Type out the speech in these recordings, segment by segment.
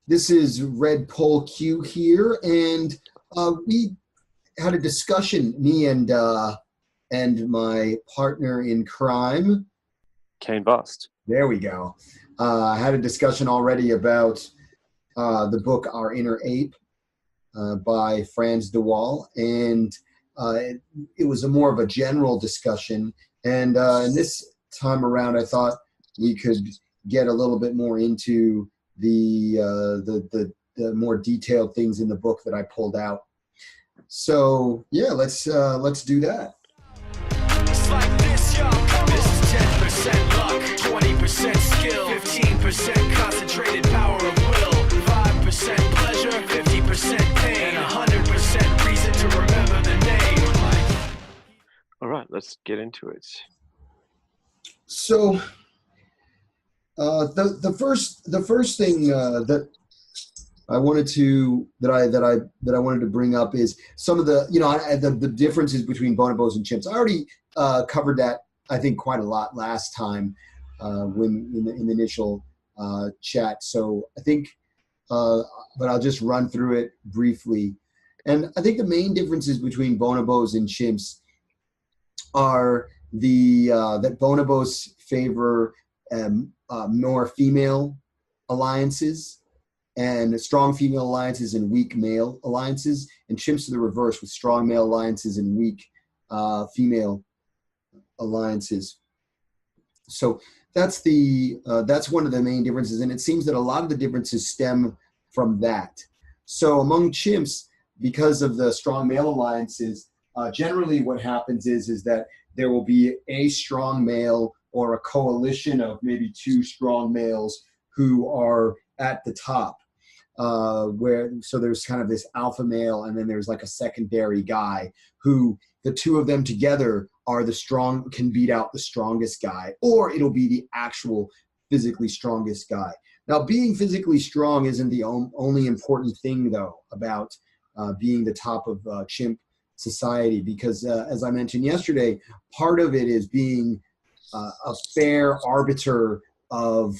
This is Red Pole Q here, and we had a discussion, me and my partner in crime. Kane Vast. There we go. I had a discussion already about the book Our Inner Ape by Frans de Waal, and it was a more of a general discussion. And this time around, I thought we could get a little bit more into the more detailed things in the book that I pulled out. So yeah, let's do that. It's like this, yo. This is 10% luck, 20% skill, 15% concentrated power of will, 5% pleasure, 50% pain, and 100% reason to remember the name. All right, let's get into it. So the first thing that I wanted to wanted to bring up is some of the the differences between bonobos and chimps. I already covered that, I think, quite a lot last time when in the initial chat. So I think, but I'll just run through it briefly. And I think the main differences between bonobos and chimps are that bonobos favor more female alliances and strong female alliances and weak male alliances, and chimps are the reverse, with strong male alliances and weak female alliances. So that's one of the main differences, and it seems that a lot of the differences stem from that. So among chimps, because of the strong male alliances, generally what happens is that there will be a strong male or a coalition of maybe two strong males who are at the top, so there's kind of this alpha male, and then there's like a secondary guy who the two of them together can beat out the strongest guy, or it'll be the actual physically strongest guy. Now, being physically strong isn't the only important thing, though, about being the top of chimp society, because as I mentioned yesterday, part of it is being a fair arbiter of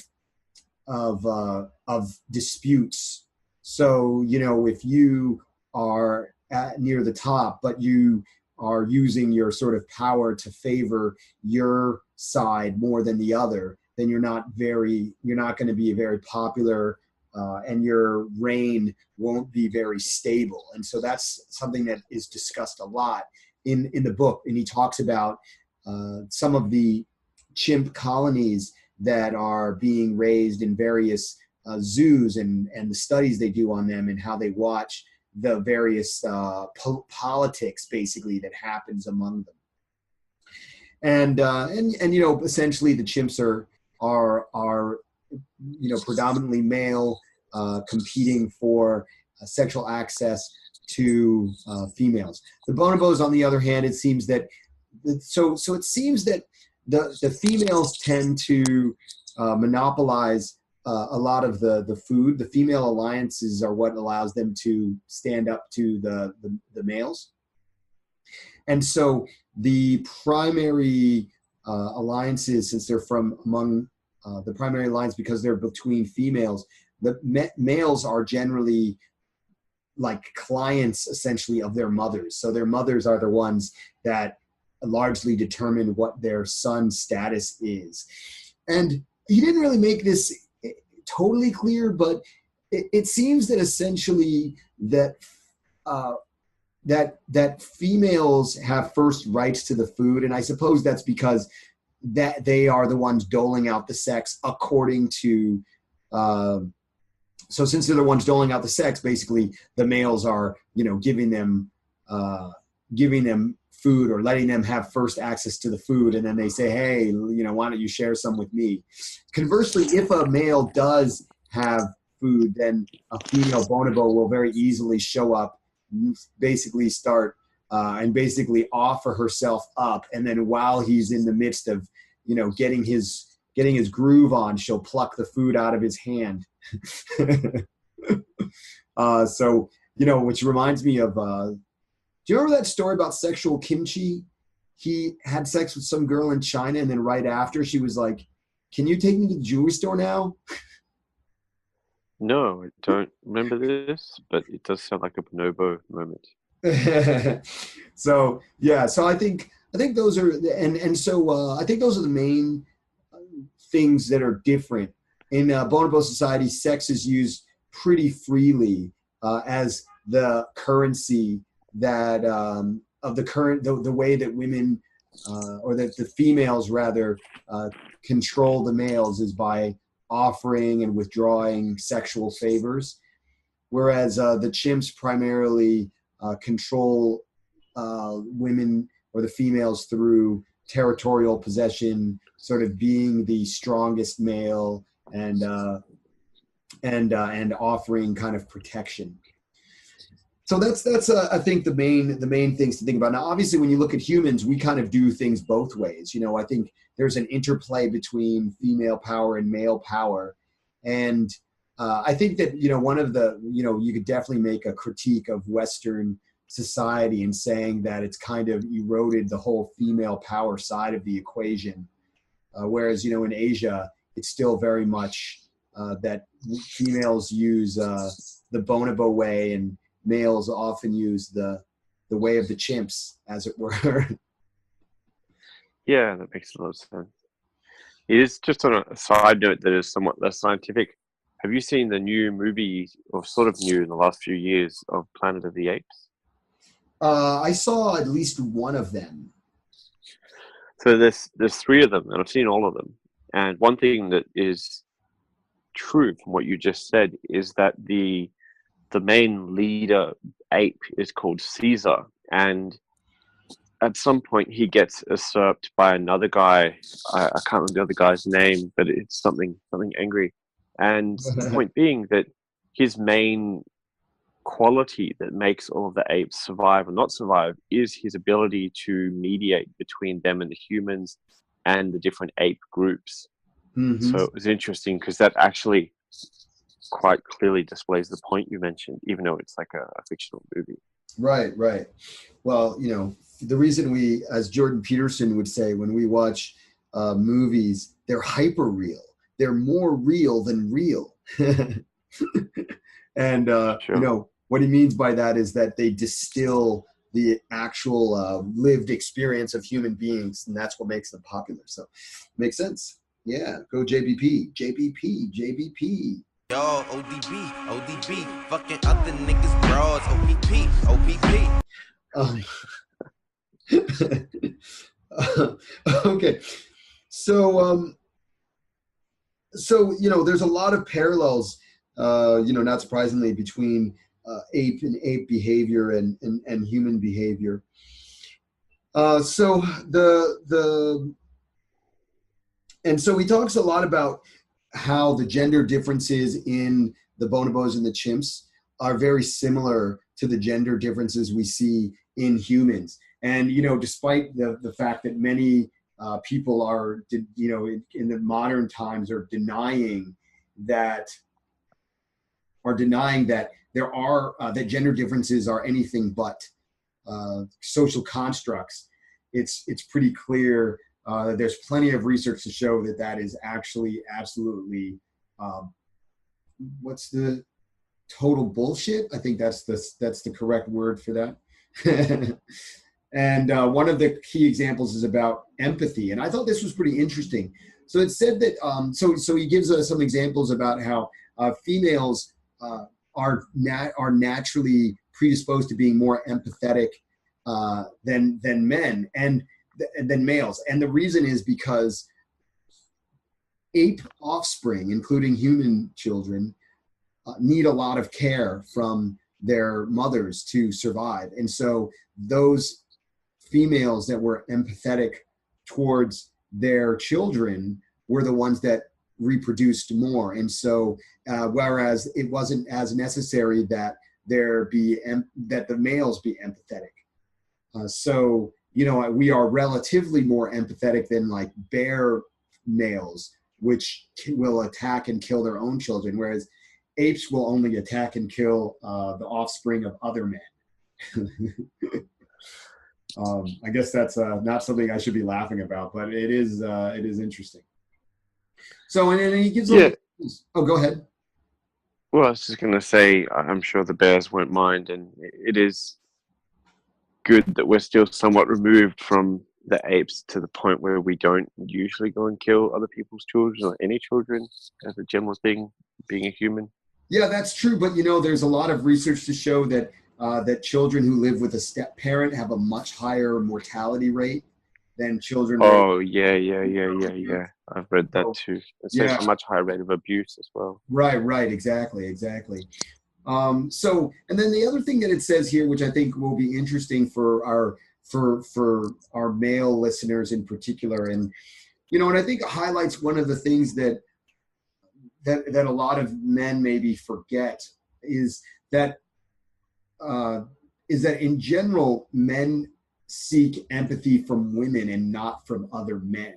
disputes. So, if you are near the top, but you are using your sort of power to favor your side more than the other, then you're not going to be very popular, and your reign won't be very stable. And so that's something that is discussed a lot in the book. And he talks about some of the chimp colonies that are being raised in various zoos, and the studies they do on them, and how they watch the various politics basically that happens among them. And essentially the chimps are predominantly male, competing for sexual access to females. The bonobos, on the other hand, it seems that it seems that the females tend to monopolize a lot of the food. The female alliances are what allows them to stand up to the males. And so the primary alliances, since they're from among the primary alliance, because they're between females, the males are generally like clients, essentially, of their mothers. So their mothers are the ones that largely determine what their son's status is. And he didn't really make this totally clear, but it seems that essentially that females have first rights to the food, and I suppose that's because that they are the ones doling out the sex according to. So since they're the ones doling out the sex, basically the males are giving them food, or letting them have first access to the food, and then they say, hey, why don't you share some with me? Conversely, if a male does have food, then a female bonobo will very easily show up, basically start and basically offer herself up, and then while he's in the midst of getting his groove on, she'll pluck the food out of his hand. Which reminds me of do you remember that story about sexual kimchi? He had sex with some girl in China, and then right after, she was like, can you take me to the jewelry store now? No, I don't remember this, but it does sound like a bonobo moment. So yeah, so I think those are and so I think those are the main things that are different in bonobo society. Sex is used pretty freely as the currency that of the current the way that women or that the females rather control the males is by offering and withdrawing sexual favors, whereas the chimps primarily control women or the females through territorial possession, sort of being the strongest male and offering kind of protection. So that's I think the main things to think about. Now, obviously, when you look at humans, we kind of do things both ways. I think there's an interplay between female power and male power, and I think that one of the you could definitely make a critique of Western society in saying that it's kind of eroded the whole female power side of the equation, whereas in Asia it's still very much that females use the bonobo way and males often use the way of the chimps, as it were. Yeah, that makes a lot of sense. It is just on a side note that is somewhat less scientific. Have you seen the new movie, or sort of new in the last few years, of Planet of the Apes? I saw at least one of them. So there's three of them, and I've seen all of them. And one thing that is true from what you just said is that the main leader ape is called Caesar, and at some point he gets usurped by another guy. I can't remember the other guy's name, but it's something angry. And the point being that his main quality that makes all of the apes survive or not survive is his ability to mediate between them and the humans and the different ape groups. Mm-hmm. So it was interesting because that actually quite clearly displays the point you mentioned, even though it's like a fictional movie. Right. Well, the reason we, as Jordan Peterson would say, when we watch movies, they're hyper real. They're more real than real. And, Sure. what he means by that is that they distill the actual lived experience of human beings, and that's what makes them popular. So makes sense. Yeah. Go JBP. Yo, ODB, fucking other niggas bros, OPP. Okay. So there's a lot of parallels, not surprisingly, between ape and ape behavior and human behavior. So he talks a lot about how the gender differences in the bonobos and the chimps are very similar to the gender differences we see in humans. And, despite the fact that many people are, in the modern times are denying that there are, that gender differences are anything but social constructs, it's pretty clear there's plenty of research to show that is actually absolutely, what's the total bullshit? I think that's the correct word for that. And one of the key examples is about empathy. And I thought this was pretty interesting. So it said that, so he gives us some examples about how females are naturally predisposed to being more empathetic than men and than males. And the reason is because ape offspring, including human children, need a lot of care from their mothers to survive. And so those females that were empathetic towards their children were the ones that reproduced more. And so whereas it wasn't as necessary that that the males be empathetic. So we are relatively more empathetic than like bear males, which will attack and kill their own children, whereas apes will only attack and kill the offspring of other men. I guess that's not something I should be laughing about, but it is interesting. So, and he gives. Yeah. Oh, go ahead. Well, I was just going to say, I'm sure the bears won't mind, and it is good that we're still somewhat removed from the apes to the point where we don't usually go and kill other people's children or any children as a general thing, being a human. Yeah, that's true. But there's a lot of research to show that that children who live with a step parent have a much higher mortality rate than children raised. Oh, yeah. I've read that So, too. It says yeah, a much higher rate of abuse as well. right, exactly. So, and then the other thing that it says here, which I think will be interesting for our male listeners in particular, and and I think it highlights one of the things that a lot of men maybe forget is that in general men seek empathy from women and not from other men.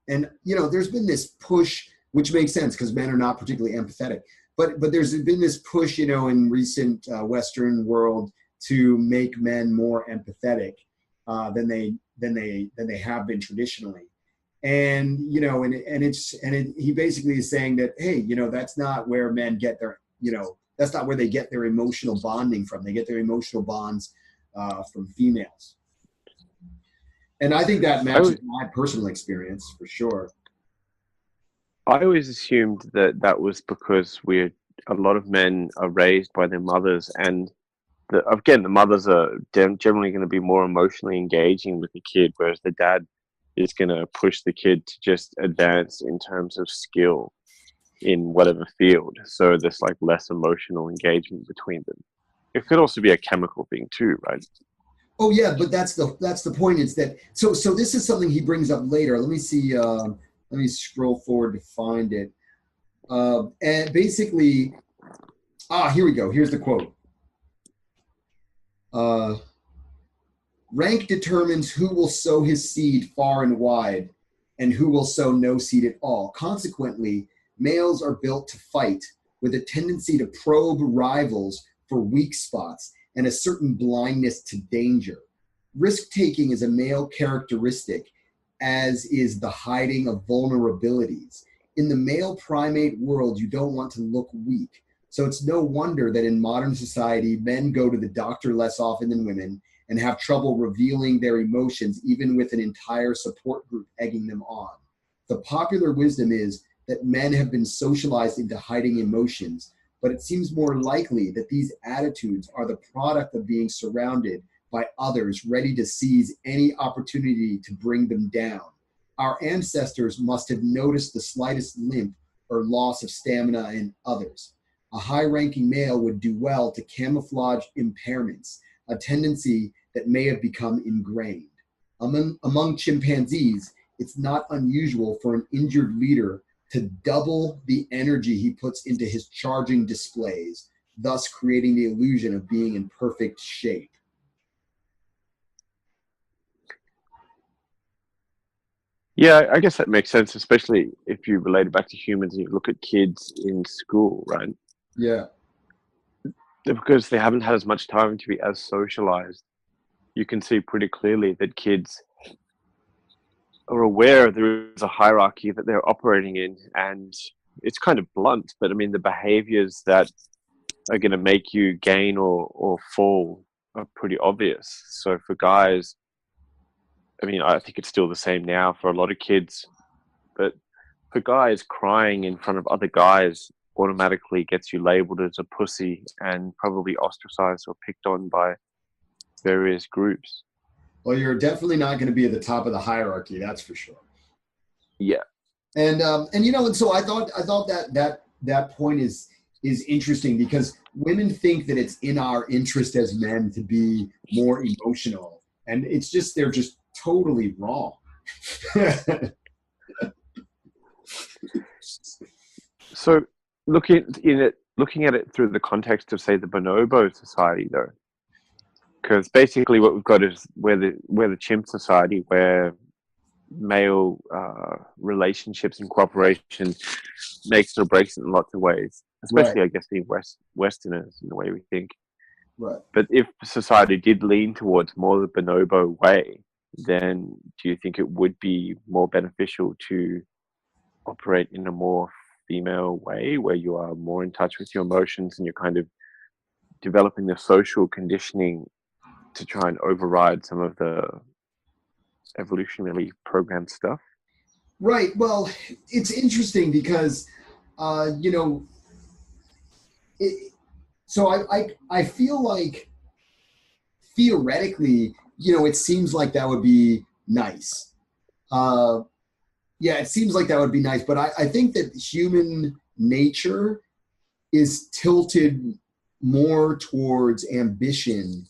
And there's been this push, which makes sense because men are not particularly empathetic. But there's been this push, in recent Western world to make men more empathetic than they have been traditionally. And he basically is saying that, hey, that's not where men get their that's not where they get their emotional bonding from. They get their emotional bonds from females. And I think that matches my personal experience for sure. I always assumed that was because a lot of men are raised by their mothers, and the mothers are generally going to be more emotionally engaging with the kid, whereas the dad is going to push the kid to just advance in terms of skill in whatever field. So there's like less emotional engagement between them. It could also be a chemical thing too, right? Oh yeah, but that's the point. It's that so this is something he brings up later. Let me see. Let me scroll forward to find it. And basically, here we go. Here's the quote. Rank determines who will sow his seed far and wide, and who will sow no seed at all. Consequently, males are built to fight, with a tendency to probe rivals for weak spots and a certain blindness to danger. Risk-taking is a male characteristic, as is the hiding of vulnerabilities. In the male primate world, you don't want to look weak. So it's no wonder that in modern society, men go to the doctor less often than women and have trouble revealing their emotions, even with an entire support group egging them on. The popular wisdom is that men have been socialized into hiding emotions, but it seems more likely that these attitudes are the product of being surrounded by others ready to seize any opportunity to bring them down. Our ancestors must have noticed the slightest limp or loss of stamina in others. A high-ranking male would do well to camouflage impairments, a tendency that may have become ingrained. Among chimpanzees, it's not unusual for an injured leader to double the energy he puts into his charging displays, thus creating the illusion of being in perfect shape. Yeah, I guess that makes sense, especially if you relate it back to humans and you look at kids in school, right? Yeah. Because they haven't had as much time to be as socialized. You can see pretty clearly that kids are aware there is a hierarchy that they're operating in, and it's kind of blunt, but I mean, the behaviors that are going to make you gain or fall are pretty obvious. So for guys, I mean, I think it's still the same now for a lot of kids, but for guys, crying in front of other guys automatically gets you labeled as a pussy and probably ostracized or picked on by various groups. Well, you're definitely not going to be at the top of the hierarchy, that's for sure. Yeah. And so I thought that point is interesting, because women think that it's in our interest as men to be more emotional, and they're just totally wrong. So looking at it through the context of, say, the bonobo society, though, because basically what we've got is we're the chimp society, where male relationships and cooperation makes or breaks it in lots of ways, especially, right, I guess, being Westerners in the way we think. Right. But if society did lean towards more the bonobo way, then do you think it would be more beneficial to operate in a more female way, where you are more in touch with your emotions and you're kind of developing the social conditioning to try and override some of the evolutionarily programmed stuff? Right. Well, it's interesting because, you know, so I feel like theoretically, you know, it seems like that would be nice. Yeah, it seems like that would be nice, but I think that human nature is tilted more towards ambition.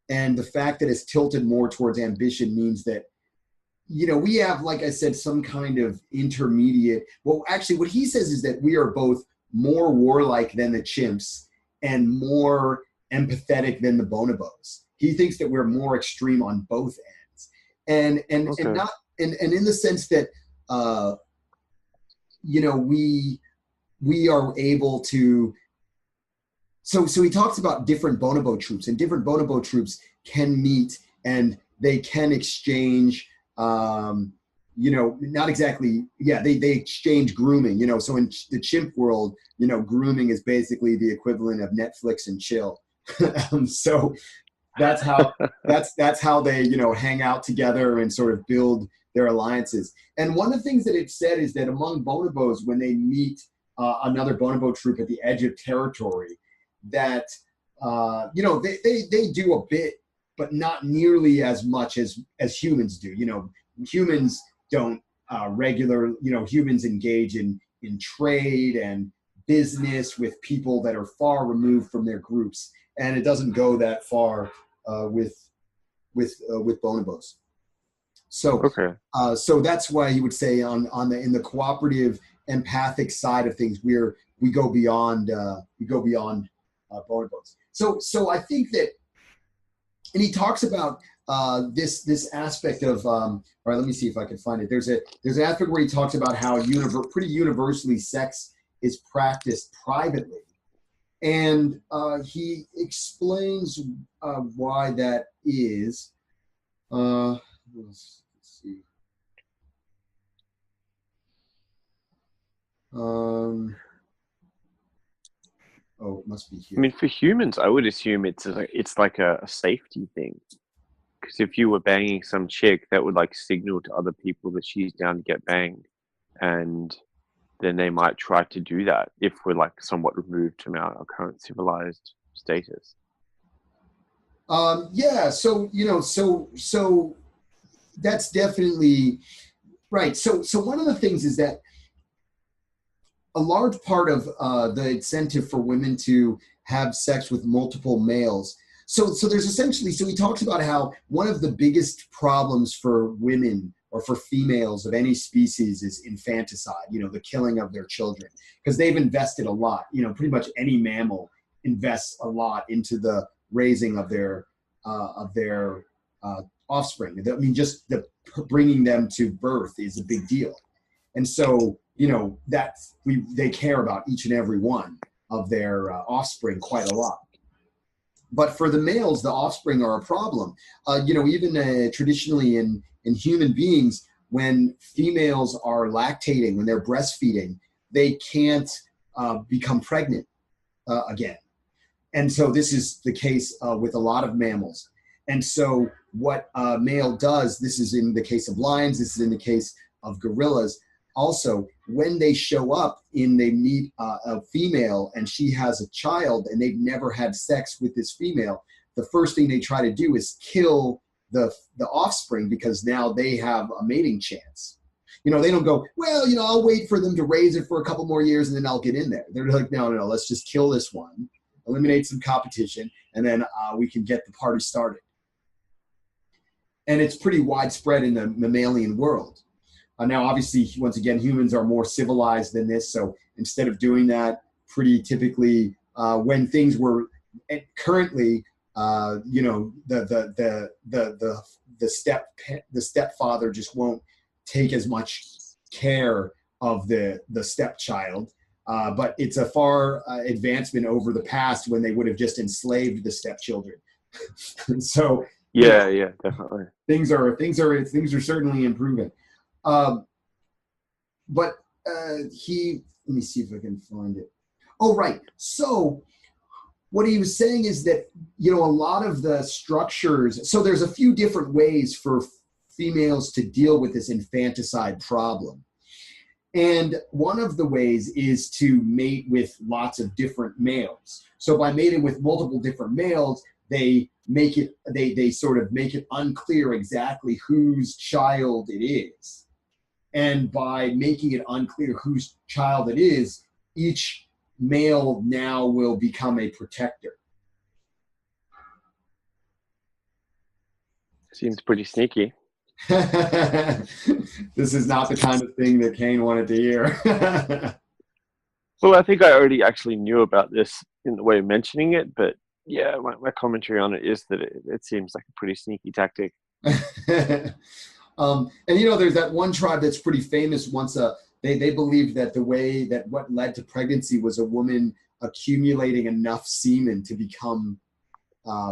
And the fact that it's tilted more towards ambition means that, you know, we have, like I said, some kind of intermediate. Well, actually, what he says is that we are both more warlike than the chimps and more empathetic than the bonobos. He thinks that we're more extreme on both ends, and not and in the sense that you know, we are able to. So he talks about different bonobo troops, and different bonobo troops can meet and they can exchange. You know, not exactly. Yeah, they exchange grooming. You know, so in the chimp world, you know, grooming is basically the equivalent of Netflix and chill. So that's how they, you know, hang out together and sort of build their alliances. And one of the things that it said is that among bonobos, when they meet another bonobo troop at the edge of territory, that you know, they do a bit, but not nearly as much as humans do. You know, humans don't humans engage in trade and business with people that are far removed from their groups, and it doesn't go that far with bonobos. So so that's why he would say in the cooperative empathic side of things, we go beyond bonobos. So I think that, and he talks about this aspect of all right, let me see if I can find it. There's an aspect where he talks about how pretty universally sex is practiced privately, and he explains why that is. Let's see. Oh, it must be here. I mean, for humans, I would assume it's like a safety thing. Because if you were banging some chick, that would like signal to other people that she's down to get banged, and then they might try to do that if we're like somewhat removed from our current civilized status. Yeah. So you know, so that's definitely right. So one of the things is that a large part of the incentive for women to have sex with multiple males. So there's essentially, so he talks about how one of the biggest problems for women or for females of any species is infanticide, you know, the killing of their children, because they've invested a lot. You know, pretty much any mammal invests a lot into the raising of their offspring. I mean, just the bringing them to birth is a big deal. And so, you know, they care about each and every one of their offspring quite a lot. But for the males, the offspring are a problem. You know, even traditionally in human beings, when females are lactating, when they're breastfeeding, they can't become pregnant again. And so this is the case with a lot of mammals. And so what a male does, this is in the case of lions, this is in the case of gorillas, also, when they show up they meet a female and she has a child and they've never had sex with this female, the first thing they try to do is kill the offspring, because now they have a mating chance. You know, they don't go, well, you know, I'll wait for them to raise it for a couple more years and then I'll get in there. They're like, no, let's just kill this one, eliminate some competition, and then we can get the party started. And it's pretty widespread in the mammalian world. Now, obviously, once again, humans are more civilized than this. So instead of doing that, pretty typically, when things were currently, you know, the stepfather just won't take as much care of the stepchild. But it's a far advancement over the past when they would have just enslaved the stepchildren. So yeah, definitely. Things are certainly improving. But he let me see if I can find it. Oh, right. So what he was saying is that, a lot of the structures, so there's a few different ways for females to deal with this infanticide problem. And one of the ways is to mate with lots of different males. So by mating with multiple different males, they sort of make it unclear exactly whose child it is. And by making it unclear whose child it is, each male now will become a protector. Seems pretty sneaky. This is not the kind of thing that Kane wanted to hear. Well, I think I already actually knew about this in the way of mentioning it, but yeah, my commentary on it is that it seems like a pretty sneaky tactic. And there's that one tribe that's pretty famous. Once they believed that what led to pregnancy was a woman accumulating enough semen to become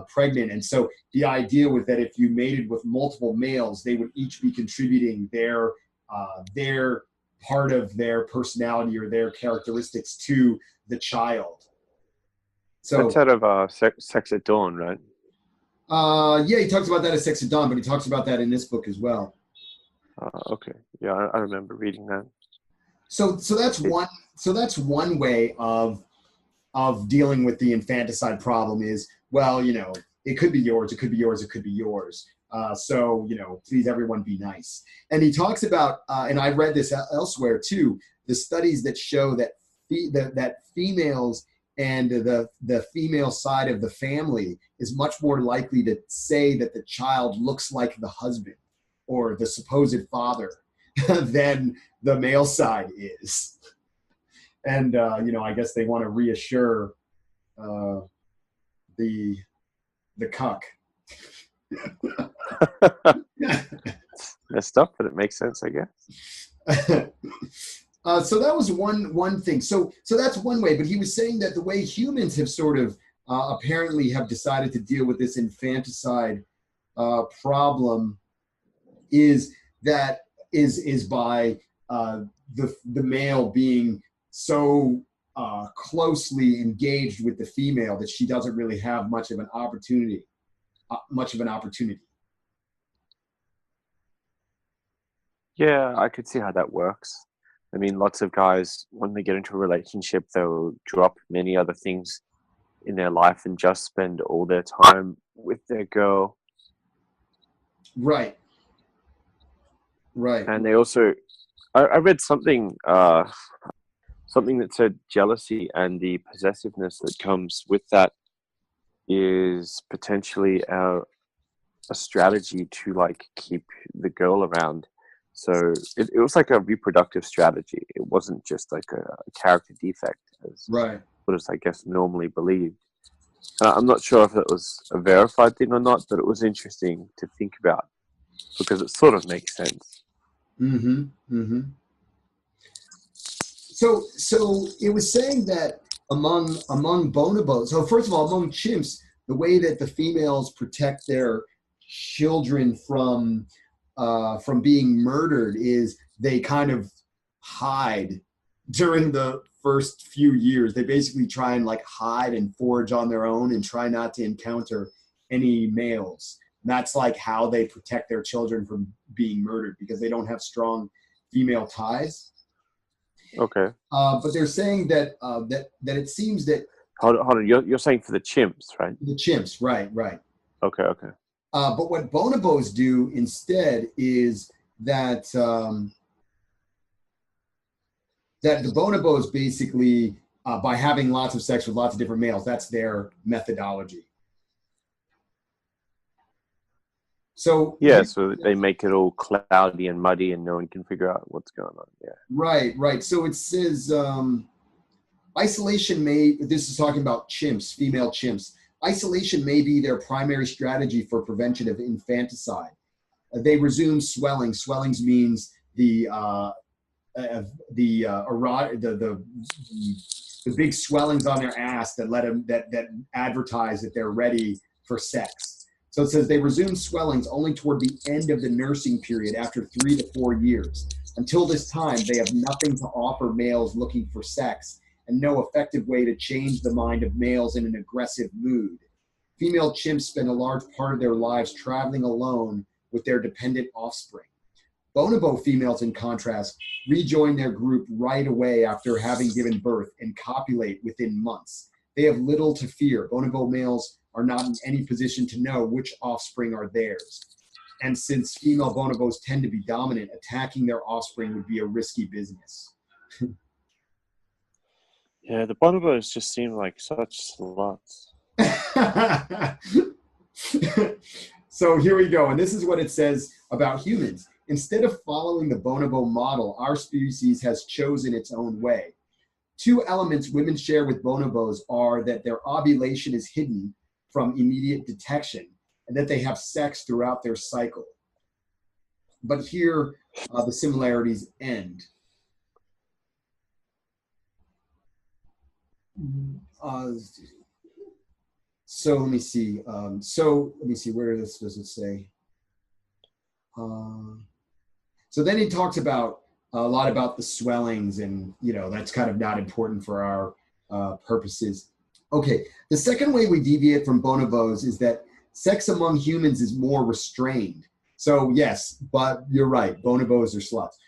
pregnant. And so the idea was that if you mated with multiple males, they would each be contributing their part of their personality or their characteristics to the child. So that's out of Sex at Dawn, right? Yeah, he talks about that as Sex at Dawn, but he talks about that in this book as well. Okay, yeah, I remember reading that. So that's one. So that's one way of dealing with the infanticide problem is, well, it could be yours, it could be yours, it could be yours. So please everyone be nice. And he talks about, and I read this elsewhere too, the studies that show that that females and the female side of the family is much more likely to say that the child looks like the husband or the supposed father than the male side is. And, I guess they want to reassure the cuck. Messed up, but it makes sense, I guess. So that was one thing. So that's one way. But he was saying that the way humans have sort of apparently have decided to deal with this infanticide problem is by the male being so closely engaged with the female that she doesn't really have much of an opportunity. Yeah, I could see how that works. I mean, lots of guys, when they get into a relationship, they'll drop many other things in their life and just spend all their time with their girl. Right. And they also, I read something that said jealousy and the possessiveness that comes with that is potentially a strategy to like keep the girl around. So it was like a reproductive strategy. It wasn't just like a character defect, as right. what is I guess normally believed. I'm not sure if it was a verified thing or not, but it was interesting to think about because it sort of makes sense. Mm-hmm. Mm-hmm. So it was saying that among bonobos, so first of all, among chimps, the way that the females protect their children from being murdered is they kind of hide during the first few years. They basically try and like hide and forage on their own and try not to encounter any males. And that's like how they protect their children from being murdered because they don't have strong female ties. Okay. But they're saying that it seems that hold on. You're saying for the chimps, right? The chimps, right. Okay. But what bonobos do instead is that that the bonobos basically, by having lots of sex with lots of different males, that's their methodology. So yeah, so they make it all cloudy and muddy, and no one can figure out what's going on. Yeah. Right. So it says isolation may. This is talking about chimps, female chimps. Isolation may be their primary strategy for prevention of infanticide. They resume swelling. Swellings means the big swellings on their ass that let them that advertise that they're ready for sex. So it says they resume swellings only toward the end of the nursing period after 3 to 4 years. Until this time, they have nothing to offer males looking for sex and no effective way to change the mind of males in an aggressive mood. Female chimps spend a large part of their lives traveling alone with their dependent offspring. Bonobo females, in contrast, rejoin their group right away after having given birth and copulate within months. They have little to fear. Bonobo males are not in any position to know which offspring are theirs. And since female bonobos tend to be dominant, attacking their offspring would be a risky business. Yeah, the bonobos just seem like such sluts. So here we go. And this is what it says about humans. Instead of following the bonobo model, our species has chosen its own way. Two elements women share with bonobos are that their ovulation is hidden from immediate detection and that they have sex throughout their cycle. But here, the similarities end. So let me see. Where does it say? So then he talks about a lot about the swellings, and that's kind of not important for our purposes. Okay, the second way we deviate from bonobos is that sex among humans is more restrained. So yes, but you're right, bonobos are sluts.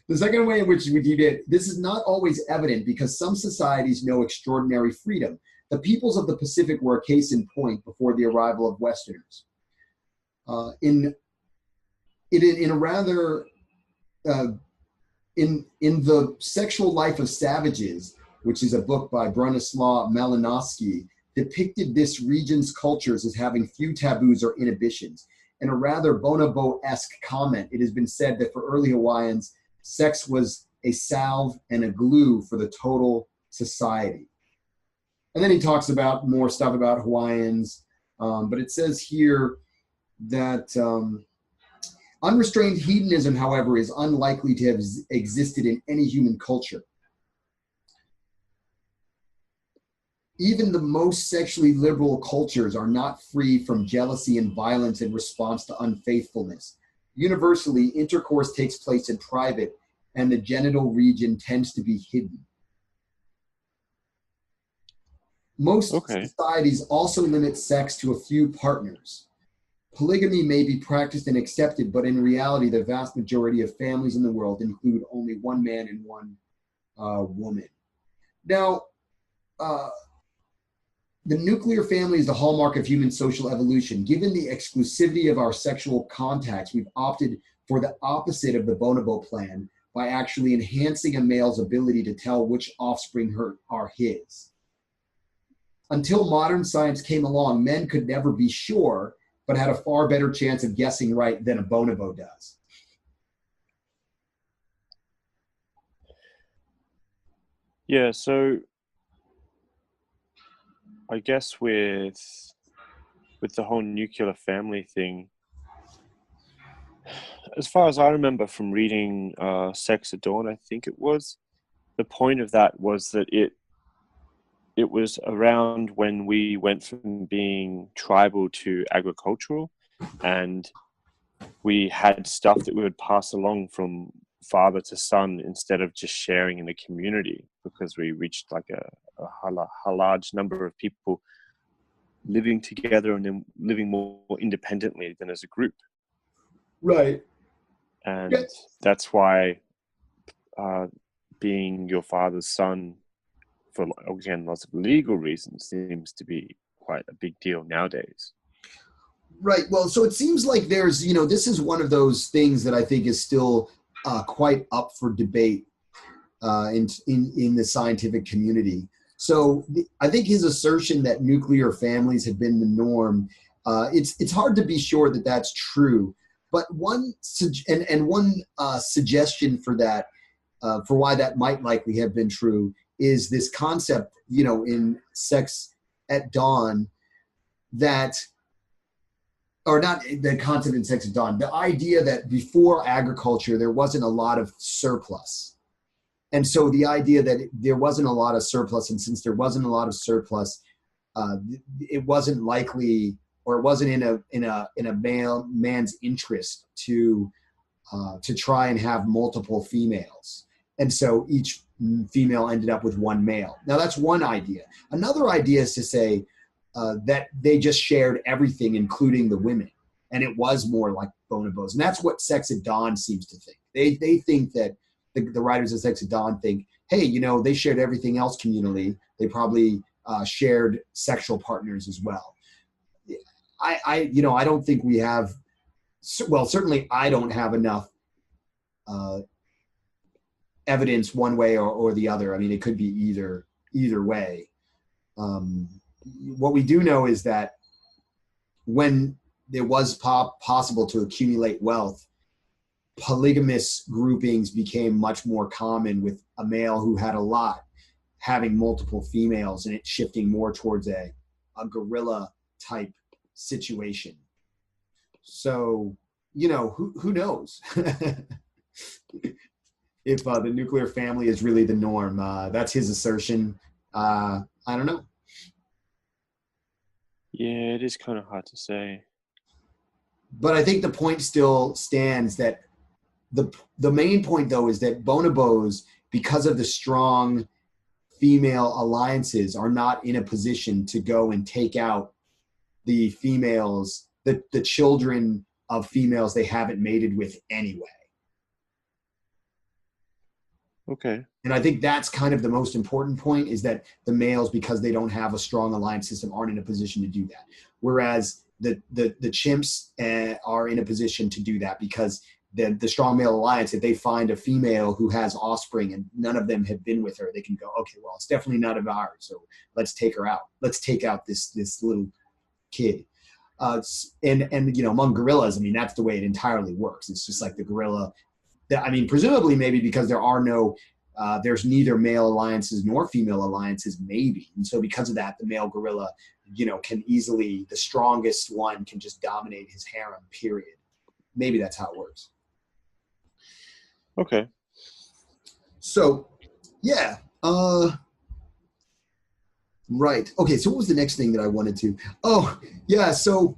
The second way in which we deviate, this is not always evident because some societies know extraordinary freedom. The peoples of the Pacific were a case in point before the arrival of Westerners. In The Sexual Life of Savages, which is a book by Bronislaw Malinowski, depicted this region's cultures as having few taboos or inhibitions. In a rather bonobo-esque comment, it has been said that for early Hawaiians, sex was a salve and a glue for the total society. And then he talks about more stuff about Hawaiians, but it says here that unrestrained hedonism, however, is unlikely to have existed in any human culture. Even the most sexually liberal cultures are not free from jealousy and violence in response to unfaithfulness. Universally, intercourse takes place in private, and the genital region tends to be hidden. Most societies also limit sex to a few partners. Polygamy may be practiced and accepted, but in reality, the vast majority of families in the world include only one man and one woman. Now, the nuclear family is the hallmark of human social evolution. Given the exclusivity of our sexual contacts, we've opted for the opposite of the bonobo plan by actually enhancing a male's ability to tell which offspring are his. Until modern science came along, men could never be sure, but had a far better chance of guessing right than a bonobo does. Yeah, so I guess with the whole nuclear family thing, as far as I remember from reading Sex at Dawn, I think it was, the point of that was that it was around when we went from being tribal to agricultural, and we had stuff that we would pass along from father to son instead of just sharing in a community, because we reached like a large number of people living together and then living more independently than as a group. Right. And that's why being your father's son, for again lots of legal reasons, seems to be quite a big deal nowadays. Right. Well, so it seems like there's, this is one of those things that I think is still quite up for debate in the scientific community. So I think his assertion that nuclear families have been the norm, it's hard to be sure that that's true. But one suggestion for that, for why that might likely have been true, is this concept, in Sex at Dawn, or not the concept in Sex at Dawn, the idea that before agriculture, there wasn't a lot of surplus. And so the idea that there wasn't a lot of surplus, and since there wasn't a lot of surplus, it wasn't likely, or it wasn't in a man's interest to to try and have multiple females. And so each female ended up with one male. Now that's one idea. Another idea is to say that they just shared everything, including the women. And it was more like bonobos. And that's what Sex at Dawn seems to think. They think that the writers of Sex at Dawn think, hey, you know, they shared everything else communally. They probably shared sexual partners as well. I don't think we have, well, certainly I don't have enough evidence one way or the other. I mean, it could be either way. What we do know is that when it was possible to accumulate wealth, polygamous groupings became much more common, with a male who had a lot having multiple females, and it shifting more towards a gorilla type situation. So, you know, who knows if the nuclear family is really the norm. That's his assertion. I don't know. Yeah, it is kind of hard to say. But I think the point still stands that the main point, though, is that bonobos, because of the strong female alliances, are not in a position to go and take out the females, the children of females they haven't mated with anyway. Okay. And I think that's kind of the most important point, is that the males, because they don't have a strong alliance system, aren't in a position to do that. Whereas the chimps are in a position to do that, because the strong male alliance, if they find a female who has offspring and none of them have been with her, they can go, okay, well, it's definitely not of ours, so let's take her out. Let's take out this little kid. And you know, among gorillas, I mean, that's the way it entirely works. It's just like the gorilla. I mean, presumably maybe because there are no, there's neither male alliances nor female alliances, maybe. And so because of that, the male gorilla, you know, can easily, the strongest one can just dominate his harem, period. Maybe that's how it works. Okay. So, yeah. Right. Okay, so what was the next thing that I wanted to? Oh, yeah, so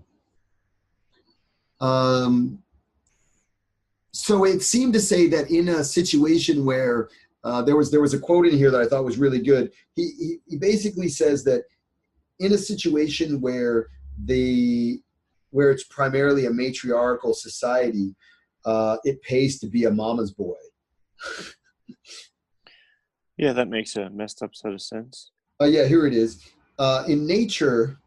it seemed to say that in a situation where there was a quote in here that I thought was really good. He basically says that in a situation where it's primarily a matriarchal society, it pays to be a mama's boy. Yeah, that makes a messed up sort of sense. Yeah, here it is. In nature,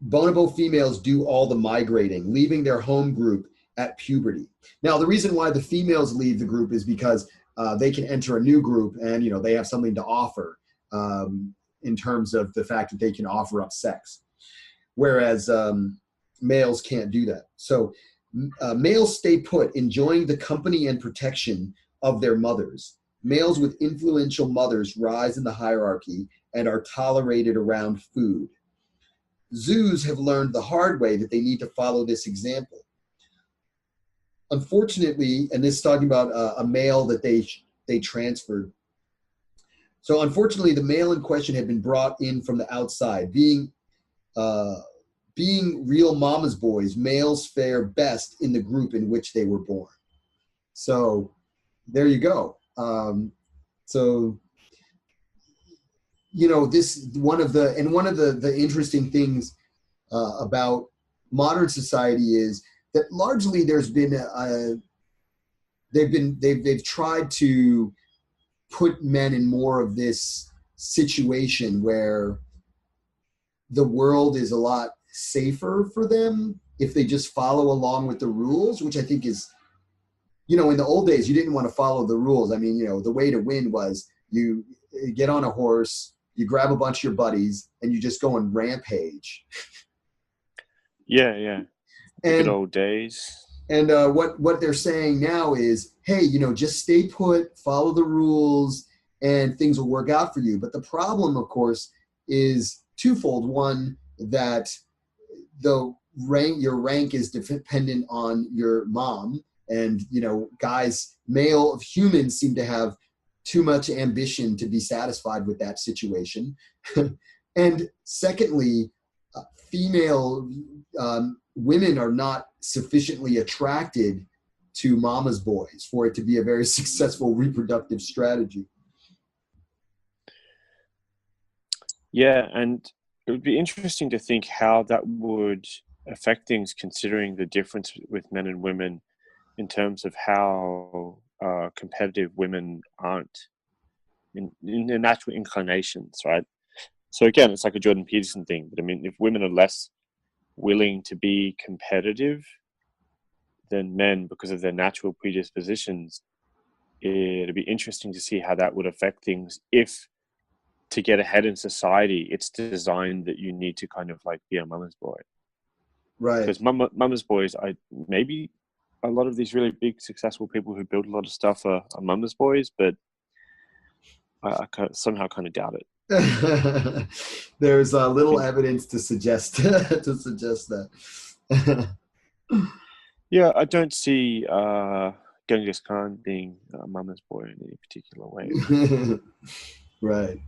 bonobo females do all the migrating, leaving their home group at puberty. Now, the reason why the females leave the group is because they can enter a new group, and you know, they have something to offer in terms of the fact that they can offer up sex, whereas males can't do that. So males stay put, enjoying the company and protection of their mothers. Males with influential mothers rise in the hierarchy and are tolerated around food. Zoos have learned the hard way that they need to follow this example. Unfortunately, and this is talking about a male that they transferred. So unfortunately, the male in question had been brought in from the outside. Being real mama's boys, males fare best in the group in which they were born. So there you go. So, you know, this one of the interesting things about modern society is that largely there's been they've tried to put men in more of this situation where the world is a lot safer for them if they just follow along with the rules, which I think is, you know, in the old days, you didn't want to follow the rules. I mean, you know, the way to win was you get on a horse, you grab a bunch of your buddies, and you just go and rampage. Yeah, yeah. And good old days. And what they're saying now is, hey, you know, just stay put, follow the rules, and things will work out for you. But the problem, of course, is twofold. One, that your rank is dependent on your mom. And, you know, male of humans seem to have too much ambition to be satisfied with that situation. And secondly, female women are not sufficiently attracted to mama's boys for it to be a very successful reproductive strategy. Yeah, and it would be interesting to think how that would affect things, considering the difference with men and women in terms of how competitive women aren't in their natural inclinations, right? So again, it's like a Jordan Peterson thing. But I mean, if women are less willing to be competitive than men because of their natural predispositions, it'd be interesting to see how that would affect things if, to get ahead in society, it's designed that you need to kind of like be a mama's boy. Right. Because mama's boys, maybe a lot of these really big successful people who build a lot of stuff are mama's boys, but I somehow kind of doubt it. There's little evidence to suggest that. Yeah, I don't see Genghis Khan being a mama's boy in any particular way. Right.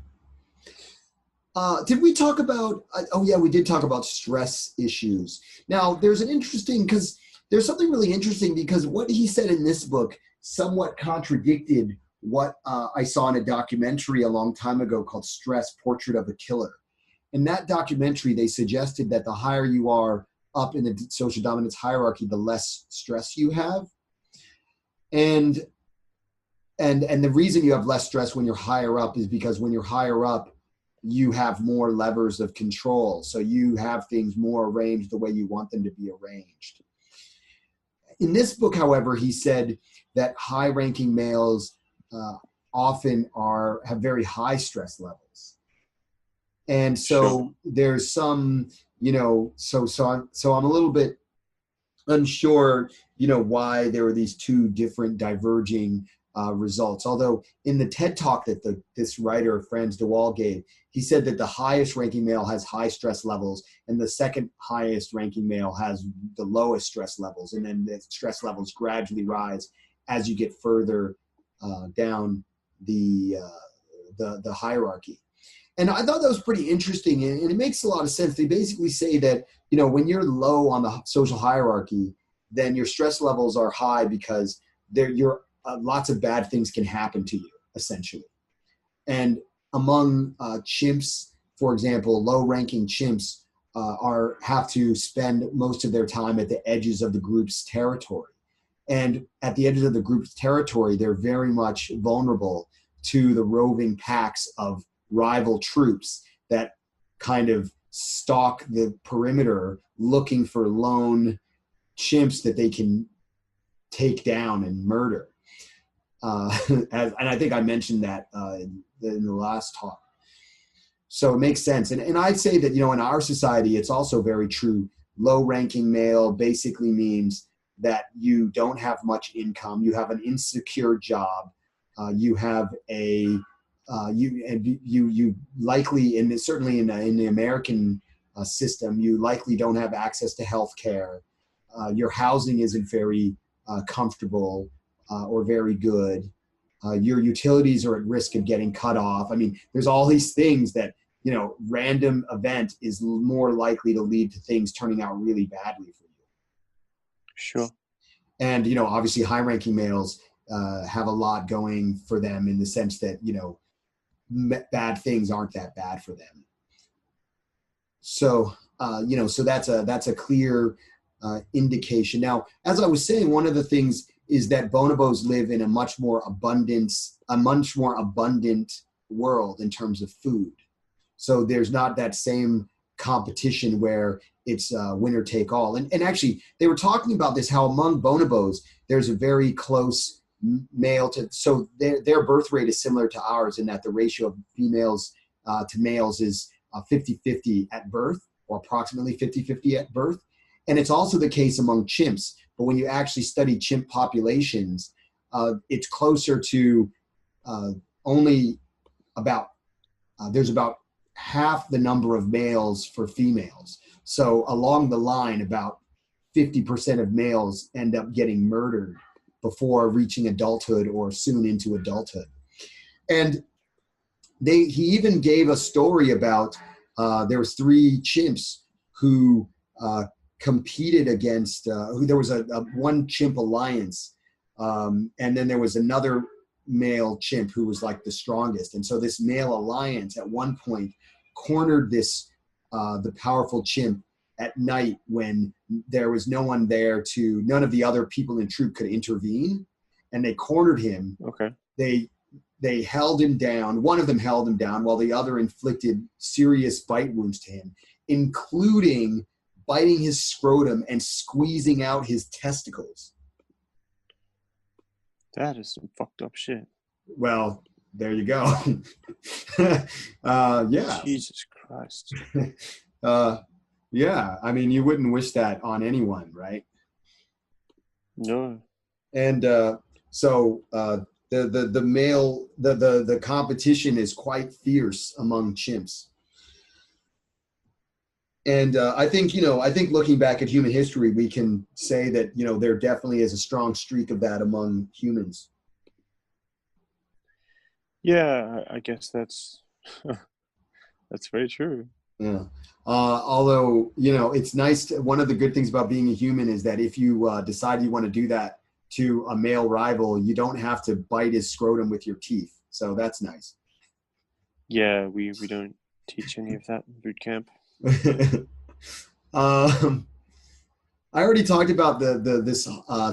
Did we talk about, oh yeah, we did talk about stress issues. Now there's there's something really interesting because what he said in this book somewhat contradicted what I saw in a documentary a long time ago called Stress: Portrait of a Killer. In that documentary, they suggested that the higher you are up in the social dominance hierarchy, the less stress you have. And the reason you have less stress when you're higher up is because when you're higher up, you have more levers of control. So you have things more arranged the way you want them to be arranged. In this book, however, he said that high-ranking males often have very high stress levels. And so there's some, so I'm a little bit unsure, why there were these two different diverging results. Although in the TED Talk that this writer, Frans de Waal, gave, he said that the highest ranking male has high stress levels and the second highest ranking male has the lowest stress levels. And then the stress levels gradually rise as you get further down the hierarchy. And I thought that was pretty interesting, and it makes a lot of sense. They basically say that, when you're low on the social hierarchy, then your stress levels are high because lots of bad things can happen to you, essentially. And among chimps, for example, low-ranking chimps have to spend most of their time at the edges of the group's territory. And at the edges of the group's territory, they're very much vulnerable to the roving packs of rival troops that kind of stalk the perimeter looking for lone chimps that they can take down and murder. And I think I mentioned that in the last talk. So it makes sense. And I'd say that, in our society, it's also very true. Low-ranking male basically means that you don't have much income. You have an insecure job. You have you likely, certainly in the American system, you likely don't have access to health care. Your housing isn't very comfortable or very good. Your utilities are at risk of getting cut off. I mean, there's all these things that, random event is more likely to lead to things turning out really badly for you. Sure. And, obviously high-ranking males have a lot going for them in the sense that, bad things aren't that bad for them. So, so that's a clear indication. Now, as I was saying, one of the things is that bonobos live in a much more abundant world in terms of food. So there's not that same competition where it's winner take all. And actually, they were talking about this, how among bonobos, there's a very close so their birth rate is similar to ours in that the ratio of females to males is 50-50 at birth, or approximately 50-50 at birth. And it's also the case among chimps. But when you actually study chimp populations, it's closer to only about, there's about half the number of males for females. So along the line, about 50% of males end up getting murdered before reaching adulthood or soon into adulthood. And he even gave a story about there was 3 chimps who competed against, who there was a one chimp alliance, and then there was another male chimp who was like the strongest. And so this male alliance at one point cornered this, the powerful chimp at night when there was no one there to, none of the other people in the troop could intervene. And they cornered him. Okay. They held him down. One of them held him down while the other inflicted serious bite wounds to him, including biting his scrotum and squeezing out his testicles. That is some fucked up shit. Well, there you go. Yeah. Jesus Christ. Yeah. I mean, you wouldn't wish that on anyone, right? No. And so the male, the competition is quite fierce among chimps. And I think looking back at human history, we can say that, there definitely is a strong streak of that among humans. Yeah, I guess that's that's very true. Yeah. Although, it's nice one of the good things about being a human is that if you decide you want to do that to a male rival, you don't have to bite his scrotum with your teeth. So that's nice. Yeah, we don't teach any of that in boot camp. I already talked about this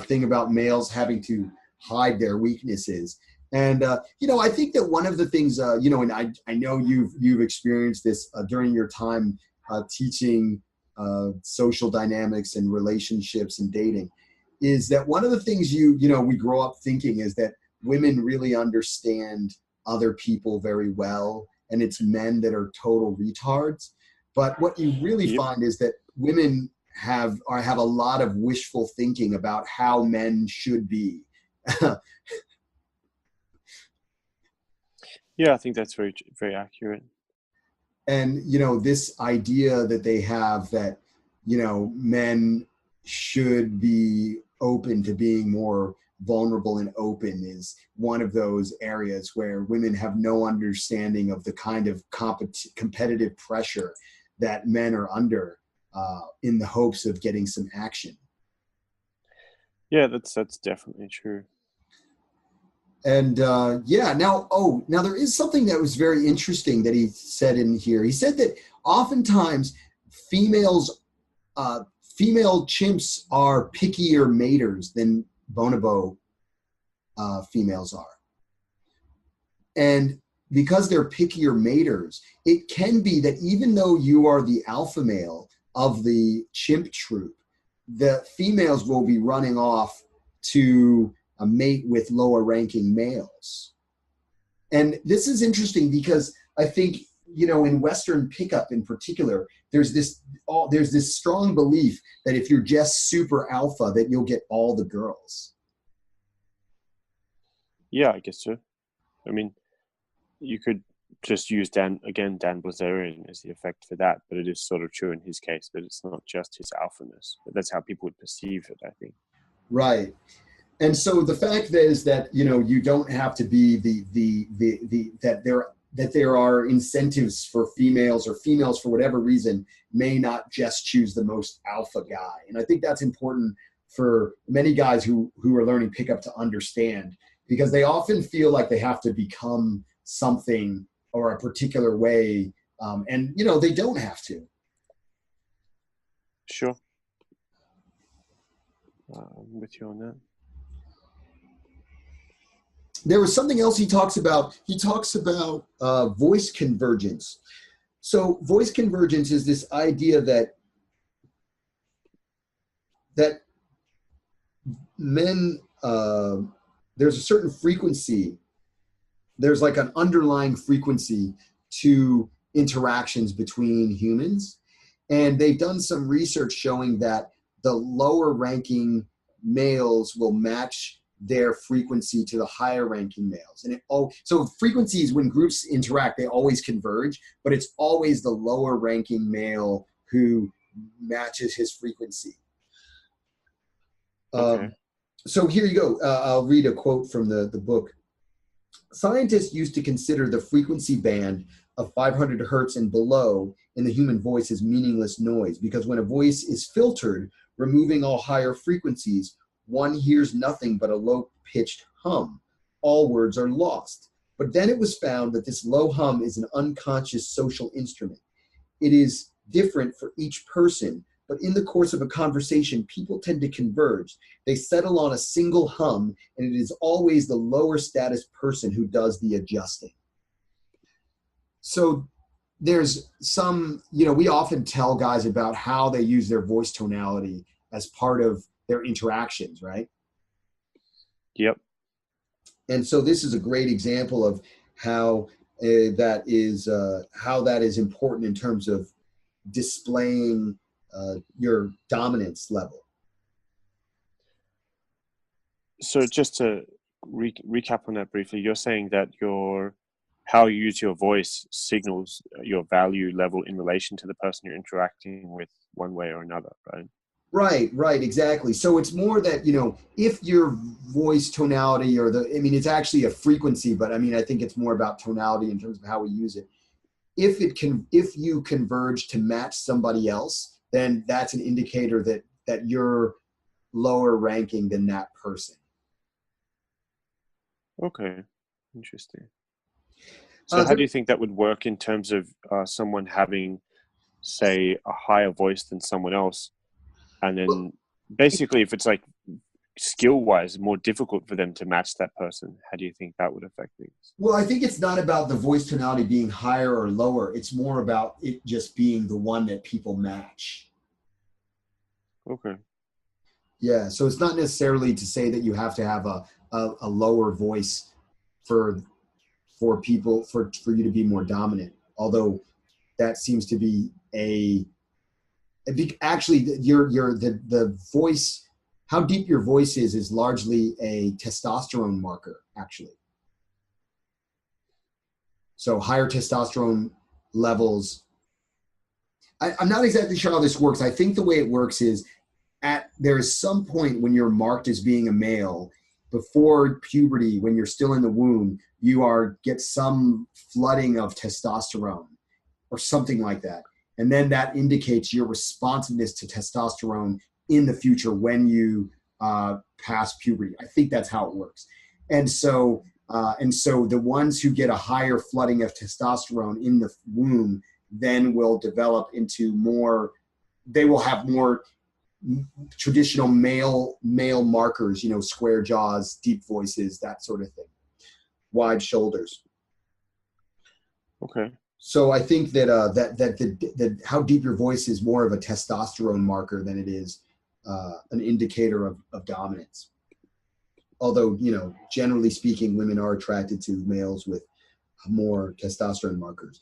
thing about males having to hide their weaknesses. And, I think that one of the things, and I know you've experienced this during your time teaching social dynamics and relationships and dating, is that one of the things we grow up thinking is that women really understand other people very well, and it's men that are total retards. But what you really find is that women have a lot of wishful thinking about how men should be. Yeah, I think that's very, very accurate. And, this idea that they have that, men should be open to being more vulnerable and open is one of those areas where women have no understanding of the kind of competitive pressure that men are under in the hopes of getting some action. Yeah, that's definitely true. And now there is something that was very interesting that he said in here. He said that oftentimes female chimps are pickier maters than bonobo females are. And because they're pickier maters, it can be that even though you are the alpha male of the chimp troop, the females will be running off to a mate with lower ranking males. And this is interesting because I think, in Western pickup in particular, there's this strong belief that if you're just super alpha, that you'll get all the girls. Yeah, I guess so. I mean, you could just use Dan Bilzerian as the effect for that, but it is sort of true in his case that it's not just his alphaness, but that's how people would perceive it, I think. Right. And so the fact is that, you don't have to be that there are incentives for females, or females for whatever reason may not just choose the most alpha guy. And I think that's important for many guys who are learning pickup to understand, because they often feel like they have to become something or a particular way. And they don't have to. Sure. I'm with you on that. There was something else he talks about. He talks about voice convergence. So voice convergence is this idea that men, there's a certain frequency, there's like an underlying frequency to interactions between humans. And they've done some research showing that the lower ranking males will match their frequency to the higher ranking males. And so frequencies, when groups interact, they always converge, but it's always the lower ranking male who matches his frequency. Okay. So here you go. I'll read a quote from the book. scientists used to consider the frequency band of 500 hertz and below in the human voice as meaningless noise, because when a voice is filtered, removing all higher frequencies, one hears nothing but a low-pitched hum. All words are lost. But then it was found that this low hum is an unconscious social instrument. It is different for each person, but in the course of a conversation, people tend to converge. They settle on a single hum, and it is always the lower status person who does the adjusting. So there's some, we often tell guys about how they use their voice tonality as part of their interactions, right? Yep. And so this is a great example of how that is important in terms of displaying your dominance level. So just to recap on that briefly, you're saying that how you use your voice signals your value level in relation to the person you're interacting with one way or another, right? Right, exactly. So it's more that, if your voice tonality it's actually a frequency, but I think it's more about tonality in terms of how we use it. If you converge to match somebody else, then that's an indicator that you're lower ranking than that person. Okay, interesting. So how do you think that would work in terms of someone having, say, a higher voice than someone else? And then basically, if it's like skill-wise more difficult for them to match that person, how do you think that would affect things? Well, I think it's not about the voice tonality being higher or lower. It's more about it just being the one that people match. Okay. Yeah, so it's not necessarily to say that you have to have a lower voice for people for you to be more dominant, although that seems to be actually the voice, how deep your voice is largely a testosterone marker, actually. So higher testosterone levels, I'm not exactly sure how this works. I think the way it works is there is some point when you're marked as being a male, before puberty, when you're still in the womb, you get some flooding of testosterone or something like that. And then that indicates your responsiveness to testosterone in the future when you pass puberty. I think that's how it works. And so the ones who get a higher flooding of testosterone in the womb then will develop into they will have more traditional male markers, square jaws, deep voices, that sort of thing, wide shoulders. Okay. So I think that how deep your voice is more of a testosterone marker than it is an indicator of dominance. Although, generally speaking, women are attracted to males with more testosterone markers.